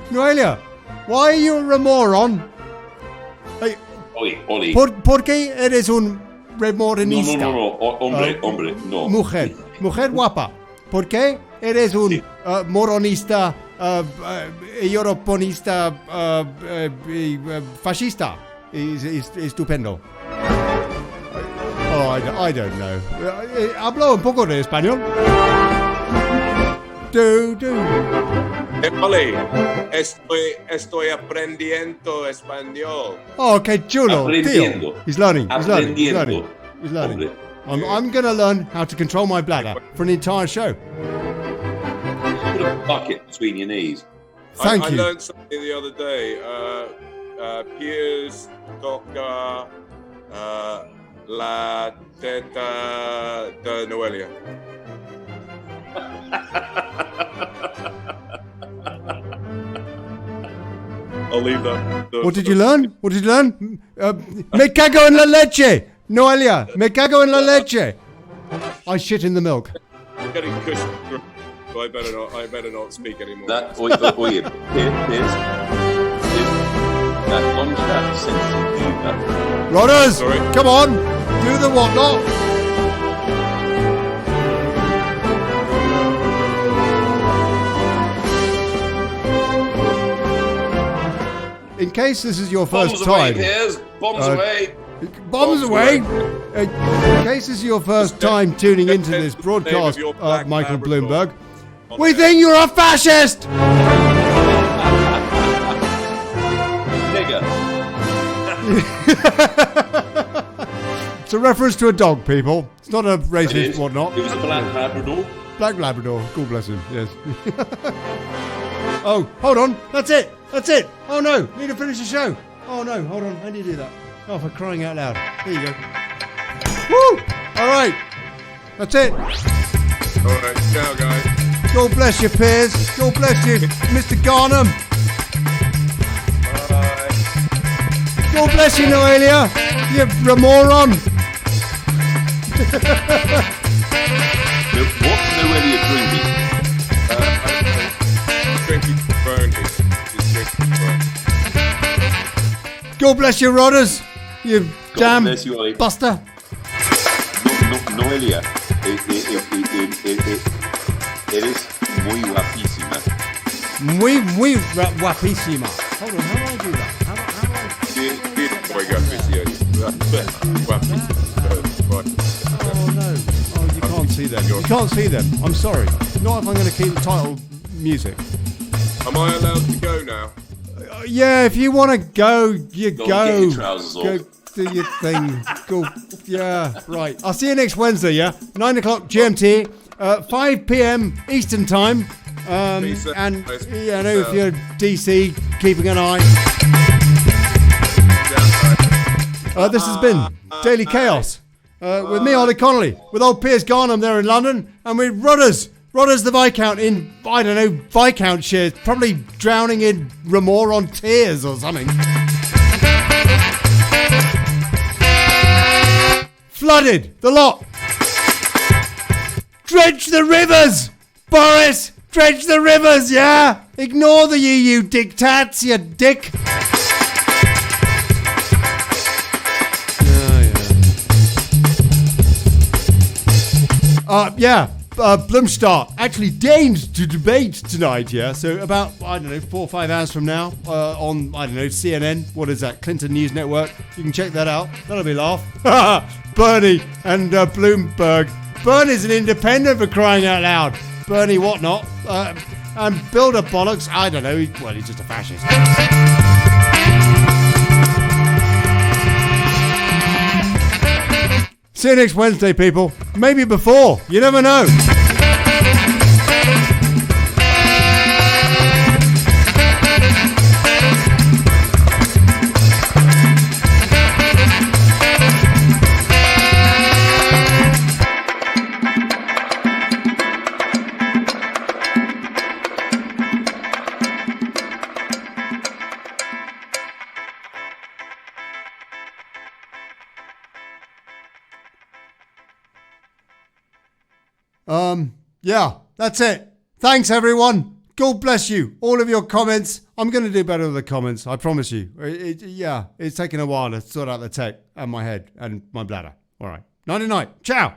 [SPEAKER 1] Noelia. Why are you a moron? Hey,
[SPEAKER 3] Oli.
[SPEAKER 1] ¿Por qué eres un remoronista?
[SPEAKER 3] No. Hombre, no.
[SPEAKER 1] Mujer guapa. ¿Por qué eres un moronista, europonista, fascista? Estupendo. Oh, I don't know. Hablo un poco de español.
[SPEAKER 4] Oli, estoy aprendiendo español.
[SPEAKER 1] Oh, qué chulo,
[SPEAKER 3] Aprendiendo.
[SPEAKER 1] tío. He's learning.
[SPEAKER 3] Aprendiendo.
[SPEAKER 1] I'm going to learn how to control my bladder for an entire show.
[SPEAKER 3] Put a bucket between your knees.
[SPEAKER 1] Thank you.
[SPEAKER 4] I learned something the other day. Piers toca la teta de Noelia. I'll leave that.
[SPEAKER 1] What did you learn? Me cago en la leche. Noelia, me cago en la leche. I shit in the milk.
[SPEAKER 4] I'm getting cushion. So I better not speak anymore.
[SPEAKER 3] Piers, that long chat since you that.
[SPEAKER 1] Rodders,
[SPEAKER 4] Sorry.
[SPEAKER 1] come on. Do the whatnot. In case this is your first time.
[SPEAKER 3] Piers. Bombs away.
[SPEAKER 1] Bombs away! In case this is your first time tuning into this broadcast, Michael Bloomberg, we think you're a fascist!
[SPEAKER 3] Nigger.
[SPEAKER 1] It's a reference to a dog, people. It's not a racist whatnot.
[SPEAKER 3] It was a black Labrador.
[SPEAKER 1] Black Labrador. God bless him, yes. Oh, hold on. That's it. Oh no, need to finish the show. Oh no, hold on. How do you do that? Oh, for crying out loud. There you go. Woo! All right. That's it.
[SPEAKER 4] All right, ciao, guys.
[SPEAKER 1] God bless you, Piers. God bless you, Mr. Garnham.
[SPEAKER 4] Bye.
[SPEAKER 1] God bless you, Noelia. You moron.
[SPEAKER 3] What's Noelia drinking?
[SPEAKER 4] Drinking brandy. She's drinking brandy.
[SPEAKER 1] God bless you, Rodders. You damn
[SPEAKER 3] bless you, Ollie.
[SPEAKER 1] buster.
[SPEAKER 3] Noelia, eres muy guapísima.
[SPEAKER 1] Muy guapísima. Hold on, how do I do that? How do Oh no. Oh, you can't see them. You can't see them. I'm sorry. Not if I'm going to keep the title music.
[SPEAKER 4] Am I allowed to go now?
[SPEAKER 1] Yeah, if you want to go, you go.
[SPEAKER 3] Get your trousers
[SPEAKER 1] Go
[SPEAKER 3] off.
[SPEAKER 1] do your thing. Go. Yeah, right. I'll see you next Wednesday, yeah? 9 o'clock GMT, 5 p.m. Eastern Time.
[SPEAKER 4] Peace out,
[SPEAKER 1] And,
[SPEAKER 4] guys.
[SPEAKER 1] you know, if you're DC, keeping an eye. This has been Daily Chaos. With me, Ollie Connolly, with old Piers Garnham there in London, and with Rodders the Viscount in, I don't know, Viscount shares, probably drowning in remorse on tears or something. Flooded, the lot. Dredge the rivers, Boris! Dredge the rivers, yeah? Ignore the EU diktats, you dick. Bloomstar actually deigned to debate tonight, yeah? So about, 4 or 5 hours from now on, CNN. What is that? Clinton News Network. You can check that out. That'll be a laugh. Bernie and Bloomberg. Bernie's an independent for crying out loud. Bernie whatnot. And Builder Bollocks, I don't know. He's just a fascist. See you next Wednesday, people. Maybe before. You never know. Yeah, that's it. Thanks, everyone. God bless you. All of your comments. I'm going to do better with the comments. I promise you. It's taken a while to sort out the tech and my head and my bladder. All right. Nighty night. Ciao.